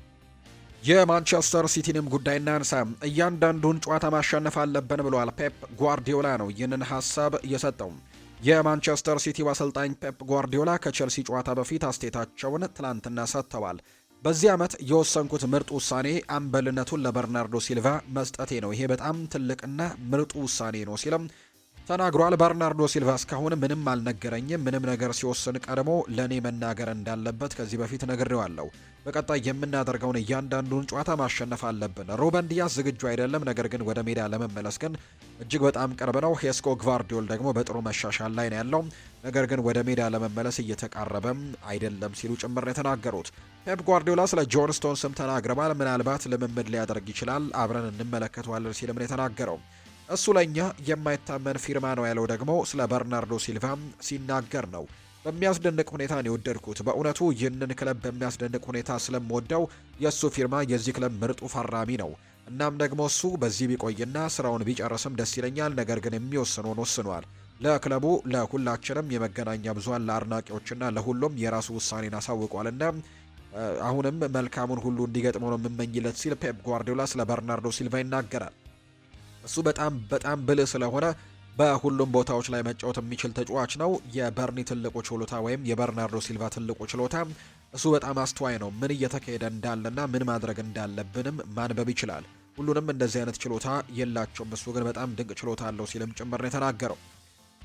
የማንቸስተር ሲቲንም ጉዳይ እናንሳ። እያንዳንዱን ጨዋታ ማሸነፍ አለብን ብለዋል ፔፕ ጓርዲዮላ ነው ይህንን ሀሳብ የሰጠው። የማንቸስተር ሲቲው አሰልጣኝ ፔፕ ጓርዲዮላ ከቼልሲ ጨዋታ በፊት አስተያየታቸውን ትላንትና ሰጥተዋል። በዚህ ዓመት የወሰንኩት ምርጥ ውሳኔ አምበልነቱን ለበርናርዶ ሲልቫ መስጠቴ ነው። ይሄ በጣም ትልቅና ምርጡ ውሳኔ ነው ሲልም ተናግሯል። በርናርዶ ሲልቫ እስካሁን ምንም አልነገረኝም። ምንም ነገር ሲወስን ቀድሞ ለእኔ መናገር እንዳለበት ከዚህ በፊት ነግሬዋለሁ። በቀጣይ የምናደርገውን እያንዳንዱን ጨዋታ ማሸነፍ አለብን። ሩበን ዲያስ ዝግጁ አይደለም፣ ነገር ግን ወደ ሜዳ ለመመለስ ግን እጅግ በጣም ቅርብ ነው። ሄስኮ ግቫርዲዮል ደግሞ በጥሩ መሻሻል ላይ ነው ያለው፣ ነገር ግን ወደ ሜዳ ለመመለስ እየተቃረበም አይደለም ሲሉ ጭምር የተናገሩት ፔፕ ጓርዲዮላ ስለ ጆን ስቶንስም ተናግረዋል። ምናልባት ልምምድ ሊያደርግ ይችላል፣ አብረን እንመለከተዋለን ሲልም ነው የተናገረው። እሱ ለኛ የማይታመን ፊርማ ነው ያለው ደግሞ ስለ በርናርዶ ሲልቫ ሲናገር ነው። በሚያስደንቅ ሁኔታ ነው የወደድኩት። በእውነቱ ይህንን ክለብ በሚያስደንቅ ሁኔታ ስለምወደው የእሱ ፊርማ የዚህ ክለብ ምርጡ ፈራሚ ነው። እናም ደግሞ እሱ በዚህ ቢቆይና ስራውን ቢጨርስም ደስ ይለኛል። ነገር ግን የሚወስነውን ወስኗል። ለክለቡ፣ ለሁላችንም የመገናኛ ብዙሃን፣ ለአድናቂዎችና ለሁሉም የራሱ ውሳኔን አሳውቋልና አሁንም መልካሙን ሁሉ እንዲገጥመው ነው የምመኝለት ሲል ፔፕ ጓርዲዮላ ስለ በርናርዶ ሲልቫ ይናገራል። እሱ በጣም ብልህ ስለሆነ በሁሉም ቦታዎች ላይ መጫወት የሚችል ተጫዋች ነው። የበርኒ ትልቁ ችሎታ ወይም የበርናርዶ ሲልቫ ትልቁ ችሎታ እሱ በጣም አስተዋይ ነው። ምን እየተካሄደ እንዳለና ምን ማድረግ እንዳለብንም ማንበብ ይችላል። ሁሉንም እንደዚህ አይነት ችሎታ የላቸውም፣ እሱ ግን በጣም ድንቅ ችሎታ አለው ሲልም ጭምር ነው የተናገረው።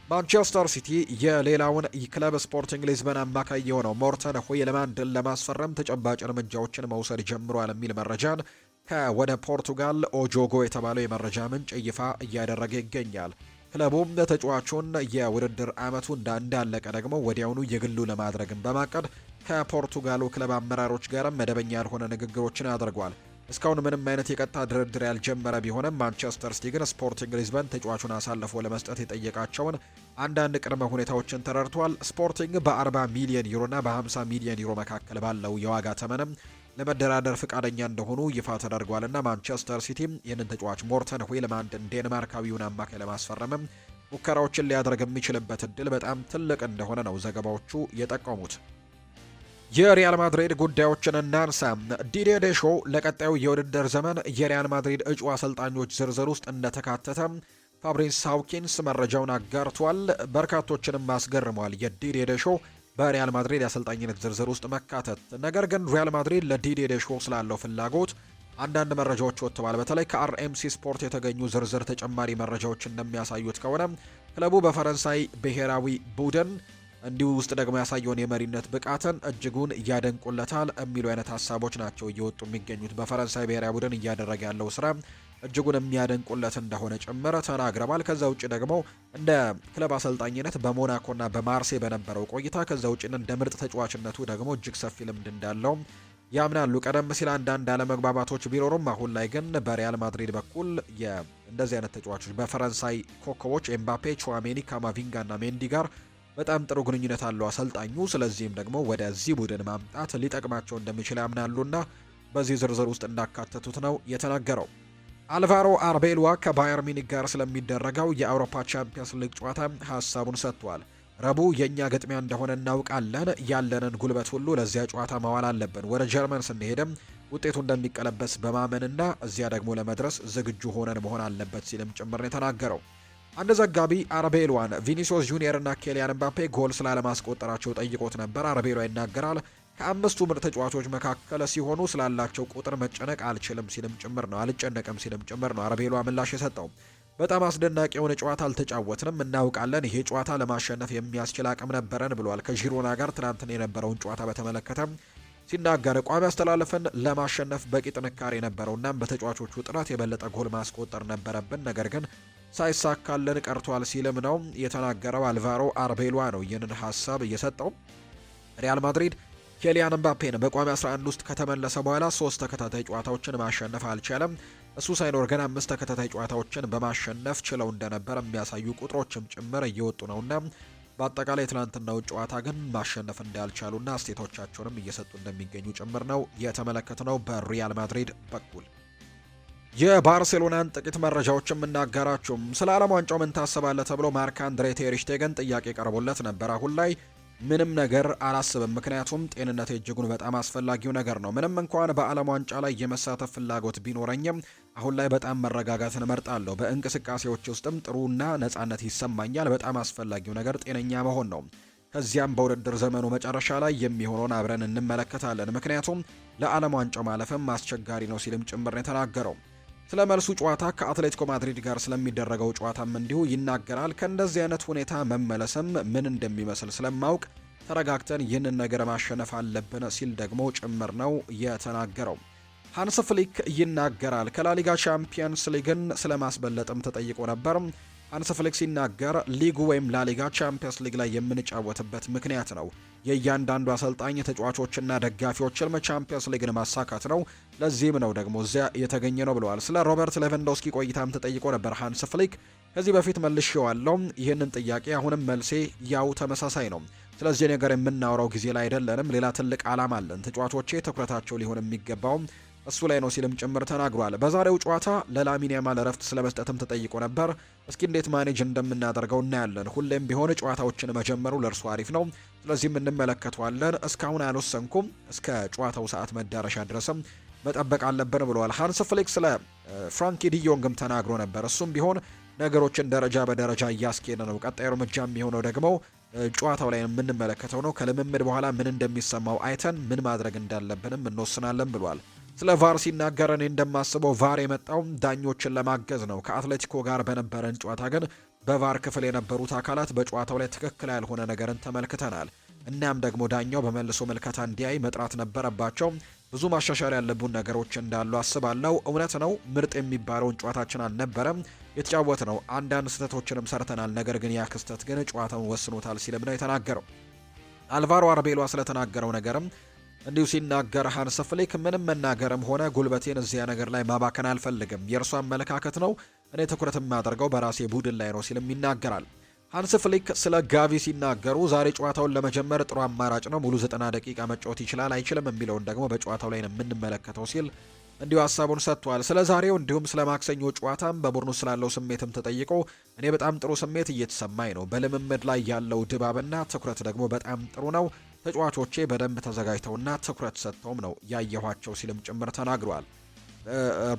ማንቸስተር ሲቲ የሌላውን ክለብ ስፖርቲንግ ሊዝበን አማካይ የሆነው ሞርተን ሆይሉንድን ለማስፈረም ተጨባጭ እርምጃዎችን መውሰድ ጀምሯል የሚል መረጃን ከወደ ፖርቱጋል ኦጆጎ የተባለው የመረጃ ምንጭ ይፋ እያደረገ ይገኛል። ክለቡም ተጫዋቹን የውድድር ዓመቱ እንዳለቀ ደግሞ ወዲያውኑ የግሉ ለማድረግም በማቀድ ከፖርቱጋሉ ክለብ አመራሮች ጋርም መደበኛ ያልሆነ ንግግሮችን አድርጓል። እስካሁን ምንም አይነት የቀጥታ ድርድር ያልጀመረ ቢሆንም ማንቸስተር ሲቲ ግን ስፖርቲንግ ሊዝበን ተጫዋቹን አሳልፎ ለመስጠት የጠየቃቸውን አንዳንድ ቅድመ ሁኔታዎችን ተረድቷል። ስፖርቲንግ በ40 ሚሊዮን ዩሮ እና በ50 ሚሊዮን ዩሮ መካከል ባለው የዋጋ ተመንም ለመደራደር ፍቃደኛ እንደሆኑ ይፋ ተደርጓልና ማንቸስተር ሲቲ ይህንን ተጫዋች ሞርተን ሆይሉንድን ዴንማርካዊውን አማካይ ለማስፈረምም ሙከራዎችን ሊያደርግ የሚችልበት እድል በጣም ትልቅ እንደሆነ ነው ዘገባዎቹ የጠቆሙት። የሪያል ማድሪድ ጉዳዮችን እናንሳ። ዲዲዬ ዴሾ ለቀጣዩ የውድድር ዘመን የሪያል ማድሪድ እጩ አሰልጣኞች ዝርዝር ውስጥ እንደተካተተ ፋብሪስ ሃውኪንስ መረጃውን አጋርቷል። በርካቶችንም አስገርሟል የዲዲዬ ዴሾ በሪያል ማድሪድ የአሰልጣኝነት ዝርዝር ውስጥ መካተት። ነገር ግን ሪያል ማድሪድ ለዲዲዬ ዴሾ ስላለው ፍላጎት አንዳንድ መረጃዎች ወጥተዋል። በተለይ ከአርኤምሲ ስፖርት የተገኙ ዝርዝር ተጨማሪ መረጃዎች እንደሚያሳዩት ከሆነ ክለቡ በፈረንሳይ ብሔራዊ ቡድን እንዲሁ ውስጥ ደግሞ ያሳየውን የመሪነት ብቃትን እጅጉን እያደንቁለታል የሚሉ አይነት ሀሳቦች ናቸው እየወጡ የሚገኙት። በፈረንሳይ ብሔራዊ ቡድን እያደረገ ያለው ስራ እጅጉን የሚያደንቁለት እንደሆነ ጭምር ተናግረዋል። ከዛ ውጭ ደግሞ እንደ ክለብ አሰልጣኝነት በሞናኮና በማርሴ በነበረው ቆይታ ከዛ ውጭ እንደ ምርጥ ተጫዋችነቱ ደግሞ እጅግ ሰፊ ልምድ እንዳለው ያምናሉ። ቀደም ሲል አንዳንድ አለመግባባቶች ቢኖሩም አሁን ላይ ግን በሪያል ማድሪድ በኩል እንደዚህ አይነት ተጫዋቾች በፈረንሳይ ኮከቦች ኤምባፔ፣ ቹዋሜኒ፣ ካማቪንጋ እና ሜንዲ ጋር በጣም ጥሩ ግንኙነት አለው አሰልጣኙ። ስለዚህም ደግሞ ወደዚህ ቡድን ማምጣት ሊጠቅማቸው እንደሚችል ያምናሉና በዚህ ዝርዝር ውስጥ እንዳካተቱት ነው የተናገረው። አልቫሮ አርቤሏ ከባየር ሚኒክ ጋር ስለሚደረገው የአውሮፓ ቻምፒየንስ ሊግ ጨዋታ ሀሳቡን ሰጥቷል። ረቡዕ የእኛ ግጥሚያ እንደሆነ እናውቃለን። ያለንን ጉልበት ሁሉ ለዚያ ጨዋታ ማዋል አለብን። ወደ ጀርመን ስንሄድም ውጤቱ እንደሚቀለበስ በማመንና እዚያ ደግሞ ለመድረስ ዝግጁ ሆነን መሆን አለበት ሲልም ጭምር ነው የተናገረው። አንድ ዘጋቢ አርቤሏን ቪኒሲዮስ ጁኒየር እና ኬሊያን ኤምባፔ ጎል ስላለማስቆጠራቸው ጠይቆት ነበር። አርቤሏ ይናገራል ከአምስቱ ምርጥ ተጫዋቾች መካከል ሲሆኑ ስላላቸው ቁጥር መጨነቅ አልጨነቅም ሲልም ጭምር ነው አርቤሏ ምላሽ የሰጠው። በጣም አስደናቂ የሆነ ጨዋታ አልተጫወትንም፣ እናውቃለን። ይሄ ጨዋታ ለማሸነፍ የሚያስችል አቅም ነበረን ብሏል። ከዢሮና ጋር ትናንትና የነበረውን ጨዋታ በተመለከተ ሲናገር ቋሚ አስተላለፍን ለማሸነፍ በቂ ጥንካሬ ነበረውና በተጫዋቾቹ ጥረት የበለጠ ጎል ማስቆጠር ነበረብን፣ ነገር ግን ሳይሳካልን ቀርቷል ሲልም ነው የተናገረው። አልቫሮ አርቤሏ ነው ይህንን ሀሳብ እየሰጠው። ሪያል ማድሪድ ኬሊያን ምባፔን በቋሚ 11 ውስጥ ከተመለሰ በኋላ 3 ተከታታይ ጨዋታዎችን ማሸነፍ አልቻለም። እሱ ሳይኖር ግን 5 ተከታታይ ጨዋታዎችን በማሸነፍ ችለው እንደነበር የሚያሳዩ ቁጥሮችም ጭምር እየወጡ ነውና በአጠቃላይ ትናንትናው ጨዋታ ግን ማሸነፍ እንዳልቻሉና አስተያየቶቻቸውንም እየሰጡ እንደሚገኙ ጭምር ነው የተመለከትነው። በሪያል ማድሪድ በኩል የባርሴሎናን ጥቂት መረጃዎችም እናጋራችሁም። ስለ ዓለም ዋንጫው ምን ታስባለህ ተብሎ ማርክ አንድሬ ቴር ሽቴገን ጥያቄ ቀርቦለት ነበር። አሁን ላይ ምንም ነገር አላስብም፣ ምክንያቱም ጤንነቴ እጅጉን በጣም አስፈላጊው ነገር ነው። ምንም እንኳን በዓለም ዋንጫ ላይ የመሳተፍ ፍላጎት ቢኖረኝም አሁን ላይ በጣም መረጋጋትን እመርጣለሁ። በእንቅስቃሴዎች ውስጥም ጥሩና ነጻነት ይሰማኛል። በጣም አስፈላጊው ነገር ጤነኛ መሆን ነው። ከዚያም በውድድር ዘመኑ መጨረሻ ላይ የሚሆነውን አብረን እንመለከታለን፣ ምክንያቱም ለዓለም ዋንጫው ማለፍም አስቸጋሪ ነው ሲልም ጭምር ነው የተናገረው። ስለ መልሱ ጨዋታ ከአትሌቲኮ ማድሪድ ጋር ስለሚደረገው ጨዋታም እንዲሁ ይናገራል። ከእንደዚህ አይነት ሁኔታ መመለስም ምን እንደሚመስል ስለማውቅ ተረጋግተን ይህንን ነገር ማሸነፍ አለብን ሲል ደግሞ ጭምር ነው የተናገረው። ሃንስ ፍሊክ ይናገራል። ከላሊጋ ቻምፒየንስ ሊግን ስለማስበለጥም ተጠይቆ ነበር። ሃንስ ፍሊክ ሲናገር ሊጉ ወይም ላሊጋ ቻምፒየንስ ሊግ ላይ የምንጫወትበት ምክንያት ነው። የእያንዳንዱ አሰልጣኝ ተጫዋቾችና ደጋፊዎች ህልም ቻምፒየንስ ሊግን ማሳካት ነው። ለዚህም ነው ደግሞ እዚያ የተገኘ ነው ብለዋል። ስለ ሮበርት ሌቫንዶስኪ ቆይታም ተጠይቆ ነበር ሃንስ ፍሊክ። ከዚህ በፊት መልሼዋለሁ ይህንን ጥያቄ፣ አሁንም መልሴ ያው ተመሳሳይ ነው። ስለዚህ ነገር የምናወራው ጊዜ ላይ አይደለንም። ሌላ ትልቅ ዓላማ አለን። ተጫዋቾቼ ትኩረታቸው ሊሆን የሚገባው እሱ ላይ ነው ሲልም ጭምር ተናግሯል። በዛሬው ጨዋታ ለላሚን ያማል እረፍት ስለመስጠትም ተጠይቆ ነበር። እስኪ እንዴት ማኔጅ እንደምናደርገው እናያለን። ሁሌም ቢሆን ጨዋታዎችን መጀመሩ ለእርሱ አሪፍ ነው፣ ስለዚህም እንመለከተዋለን። እስካሁን አልወሰንኩም፣ እስከ ጨዋታው ሰዓት መዳረሻ ድረስም መጠበቅ አለብን ብለዋል። ሃንስ ፍሊክ ስለ ፍራንኪ ዲዮንግም ተናግሮ ነበር። እሱም ቢሆን ነገሮችን ደረጃ በደረጃ እያስኬደ ነው። ቀጣዩ እርምጃ የሚሆነው ደግሞ ጨዋታው ላይ የምንመለከተው ነው። ከልምምድ በኋላ ምን እንደሚሰማው አይተን ምን ማድረግ እንዳለብንም እንወስናለን ብሏል። ስለ ቫር ሲናገር እኔ እንደማስበው ቫር የመጣው ዳኞችን ለማገዝ ነው። ከአትሌቲኮ ጋር በነበረን ጨዋታ ግን በቫር ክፍል የነበሩት አካላት በጨዋታው ላይ ትክክል ያልሆነ ነገርን ተመልክተናል። እናም ደግሞ ዳኛው በመልሶ ምልከታ እንዲያይ መጥራት ነበረባቸው። ብዙ ማሻሻል ያለቡን ነገሮች እንዳሉ አስባለሁ። እውነት ነው፣ ምርጥ የሚባለውን ጨዋታችን አልነበረም የተጫወት ነው። አንዳንድ ስህተቶችንም ሰርተናል። ነገር ግን ያ ክስተት ግን ጨዋታውን ወስኖታል ሲልም ነው የተናገረው። አልቫሮ አርቤሏ ስለተናገረው ነገርም እንዲሁ ሲናገር ሃንስ ፍሊክ ምንም መናገርም ሆነ ጉልበቴን እዚያ ነገር ላይ ማባከን አልፈልግም። የእርሱ አመለካከት ነው። እኔ ትኩረት የማደርገው በራሴ ቡድን ላይ ነው ሲልም ይናገራል። ሃንስ ፍሊክ ስለ ጋቪ ሲናገሩ ዛሬ ጨዋታውን ለመጀመር ጥሩ አማራጭ ነው። ሙሉ 90 ደቂቃ መጫወት ይችላል አይችልም የሚለውን ደግሞ በጨዋታው ላይ ነው የምንመለከተው ሲል እንዲሁ ሀሳቡን ሰጥቷል። ስለ ዛሬው እንዲሁም ስለ ማክሰኞ ጨዋታም በቡድኑ ስላለው ስሜትም ተጠይቆ እኔ በጣም ጥሩ ስሜት እየተሰማኝ ነው። በልምምድ ላይ ያለው ድባብና ትኩረት ደግሞ በጣም ጥሩ ነው። ተጫዋቾቼ በደንብ ተዘጋጅተውና ትኩረት ሰጥተውም ነው ያየኋቸው ሲልም ጭምር ተናግሯል።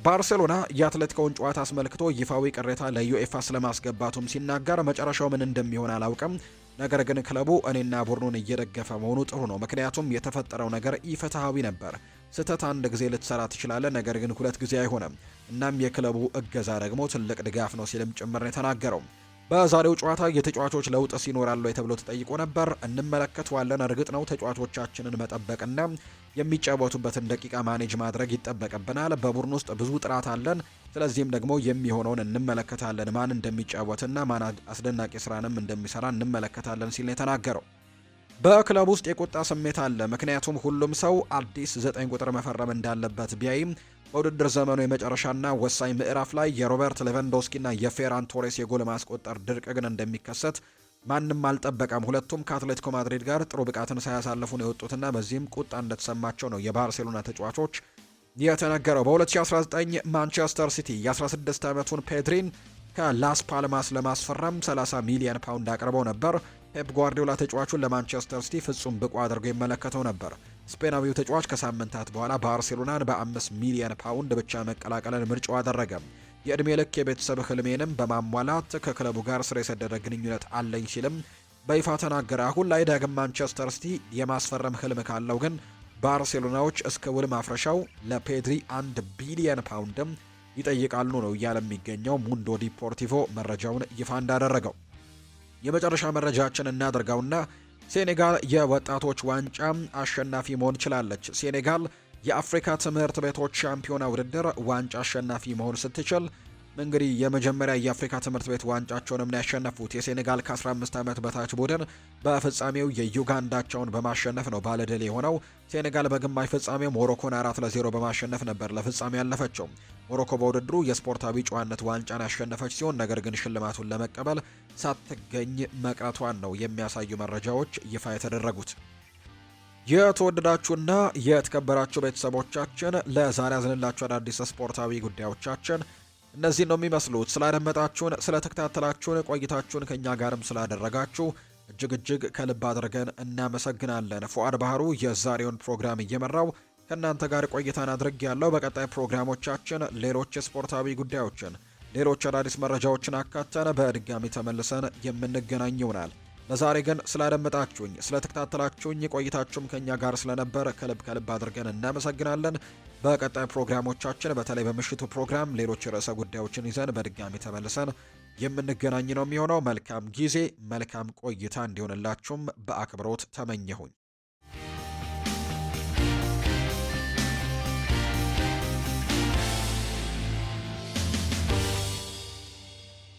ባርሴሎና የአትሌቲኮውን ጨዋታ አስመልክቶ ይፋዊ ቅሬታ ለዩኤፋ ስለማስገባቱም ሲናገር መጨረሻው ምን እንደሚሆን አላውቅም፣ ነገር ግን ክለቡ እኔና ቡድኑን እየደገፈ መሆኑ ጥሩ ነው። ምክንያቱም የተፈጠረው ነገር ኢፍትሐዊ ነበር። ስህተት አንድ ጊዜ ልትሰራ ትችላለህ፣ ነገር ግን 2 ጊዜ አይሆንም። እናም የክለቡ እገዛ ደግሞ ትልቅ ድጋፍ ነው ሲልም ጭምር ነው የተናገረው። በዛሬው ጨዋታ የተጫዋቾች ለውጥ ሲኖራል ወይ ተብሎ ተጠይቆ ነበር። እንመለከተዋለን። እርግጥ ነው ተጫዋቾቻችንን መጠበቅና የሚጫወቱበትን ደቂቃ ማኔጅ ማድረግ ይጠበቅብናል። በቡድን ውስጥ ብዙ ጥራት አለን። ስለዚህም ደግሞ የሚሆነውን እንመለከታለን። ማን እንደሚጫወትና ማን አስደናቂ ስራንም እንደሚሰራ እንመለከታለን ሲል ነው የተናገረው። በክለብ ውስጥ የቁጣ ስሜት አለ፣ ምክንያቱም ሁሉም ሰው አዲስ 9 ቁጥር መፈረም እንዳለበት ቢያይም በውድድር ዘመኑ የመጨረሻና ወሳኝ ምዕራፍ ላይ የሮበርት ሌቫንዶስኪና የፌራን ቶሬስ የጎል ማስቆጠር ድርቅ ግን እንደሚከሰት ማንም አልጠበቀም። ሁለቱም ከአትሌቲኮ ማድሪድ ጋር ጥሩ ብቃትን ሳያሳልፉ ነው የወጡትና በዚህም ቁጣ እንደተሰማቸው ነው የባርሴሎና ተጫዋቾች የተነገረው። በ2019 ማንቸስተር ሲቲ የ16 ዓመቱን ፔድሪን ከላስ ፓልማስ ለማስፈረም 30 ሚሊዮን ፓውንድ አቅርበው ነበር። ፔፕ ጓርዲዮላ ተጫዋቹን ለማንቸስተር ሲቲ ፍጹም ብቁ አድርጎ ይመለከተው ነበር። ስፔናዊው ተጫዋች ከሳምንታት በኋላ ባርሴሎናን በ5 ሚሊዮን ፓውንድ ብቻ መቀላቀልን ምርጫው አደረገ። የዕድሜ ልክ የቤተሰብ ህልሜንም በማሟላት ከክለቡ ጋር ስር የሰደደ ግንኙነት አለኝ ሲልም በይፋ ተናገረ። አሁን ላይ ዳግም ማንቸስተር ሲቲ የማስፈረም ህልም ካለው ግን ባርሴሎናዎች እስከ ውል ማፍረሻው ለፔድሪ 1 ቢሊዮን ፓውንድም ይጠይቃሉ ነው እያለ የሚገኘው ሙንዶ ዲፖርቲቮ መረጃውን ይፋ እንዳደረገው። የመጨረሻ መረጃችን እናደርገውና ሴኔጋል የወጣቶች ዋንጫ አሸናፊ መሆን ችላለች። ሴኔጋል የአፍሪካ ትምህርት ቤቶች ሻምፒዮና ውድድር ዋንጫ አሸናፊ መሆን ስትችል እንግዲህ የመጀመሪያ የአፍሪካ ትምህርት ቤት ዋንጫቸውንም ያሸነፉት የሴኔጋል ከ15 ዓመት በታች ቡድን በፍጻሜው የዩጋንዳቸውን በማሸነፍ ነው ባለድል የሆነው። ሴኔጋል በግማሽ ፍጻሜው ሞሮኮን 4-0 በማሸነፍ ነበር ለፍጻሜ ያለፈችው። ሞሮኮ በውድድሩ የስፖርታዊ ጨዋነት ዋንጫን ያሸነፈች ሲሆን ነገር ግን ሽልማቱን ለመቀበል ሳትገኝ መቅረቷን ነው የሚያሳዩ መረጃዎች ይፋ የተደረጉት። የተወደዳችሁና የተከበራችሁ ቤተሰቦቻችን ለዛሬ ያዝንላችሁ አዳዲስ ስፖርታዊ ጉዳዮቻችን እነዚህ ነው የሚመስሉት። ስላደመጣችሁን፣ ስለተከታተላችሁን፣ ቆይታችሁን ከኛ ጋርም ስላደረጋችሁ እጅግ ከልብ አድርገን እናመሰግናለን። ፉአድ ባህሩ የዛሬውን ፕሮግራም እየመራው ከእናንተ ጋር ቆይታን አድርግ ያለው። በቀጣይ ፕሮግራሞቻችን ሌሎች የስፖርታዊ ጉዳዮችን፣ ሌሎች አዳዲስ መረጃዎችን አካተን በድጋሚ ተመልሰን የምንገናኝ ይሆናል። ለዛሬ ግን ስላደመጣችሁኝ፣ ስለተከታተላችሁኝ፣ ቆይታችሁም ከኛ ጋር ስለነበር ከልብ አድርገን እናመሰግናለን። በቀጣይ ፕሮግራሞቻችን በተለይ በምሽቱ ፕሮግራም ሌሎች ርዕሰ ጉዳዮችን ይዘን በድጋሚ ተመልሰን የምንገናኝ ነው የሚሆነው። መልካም ጊዜ፣ መልካም ቆይታ እንዲሆንላችሁም በአክብሮት ተመኘሁኝ።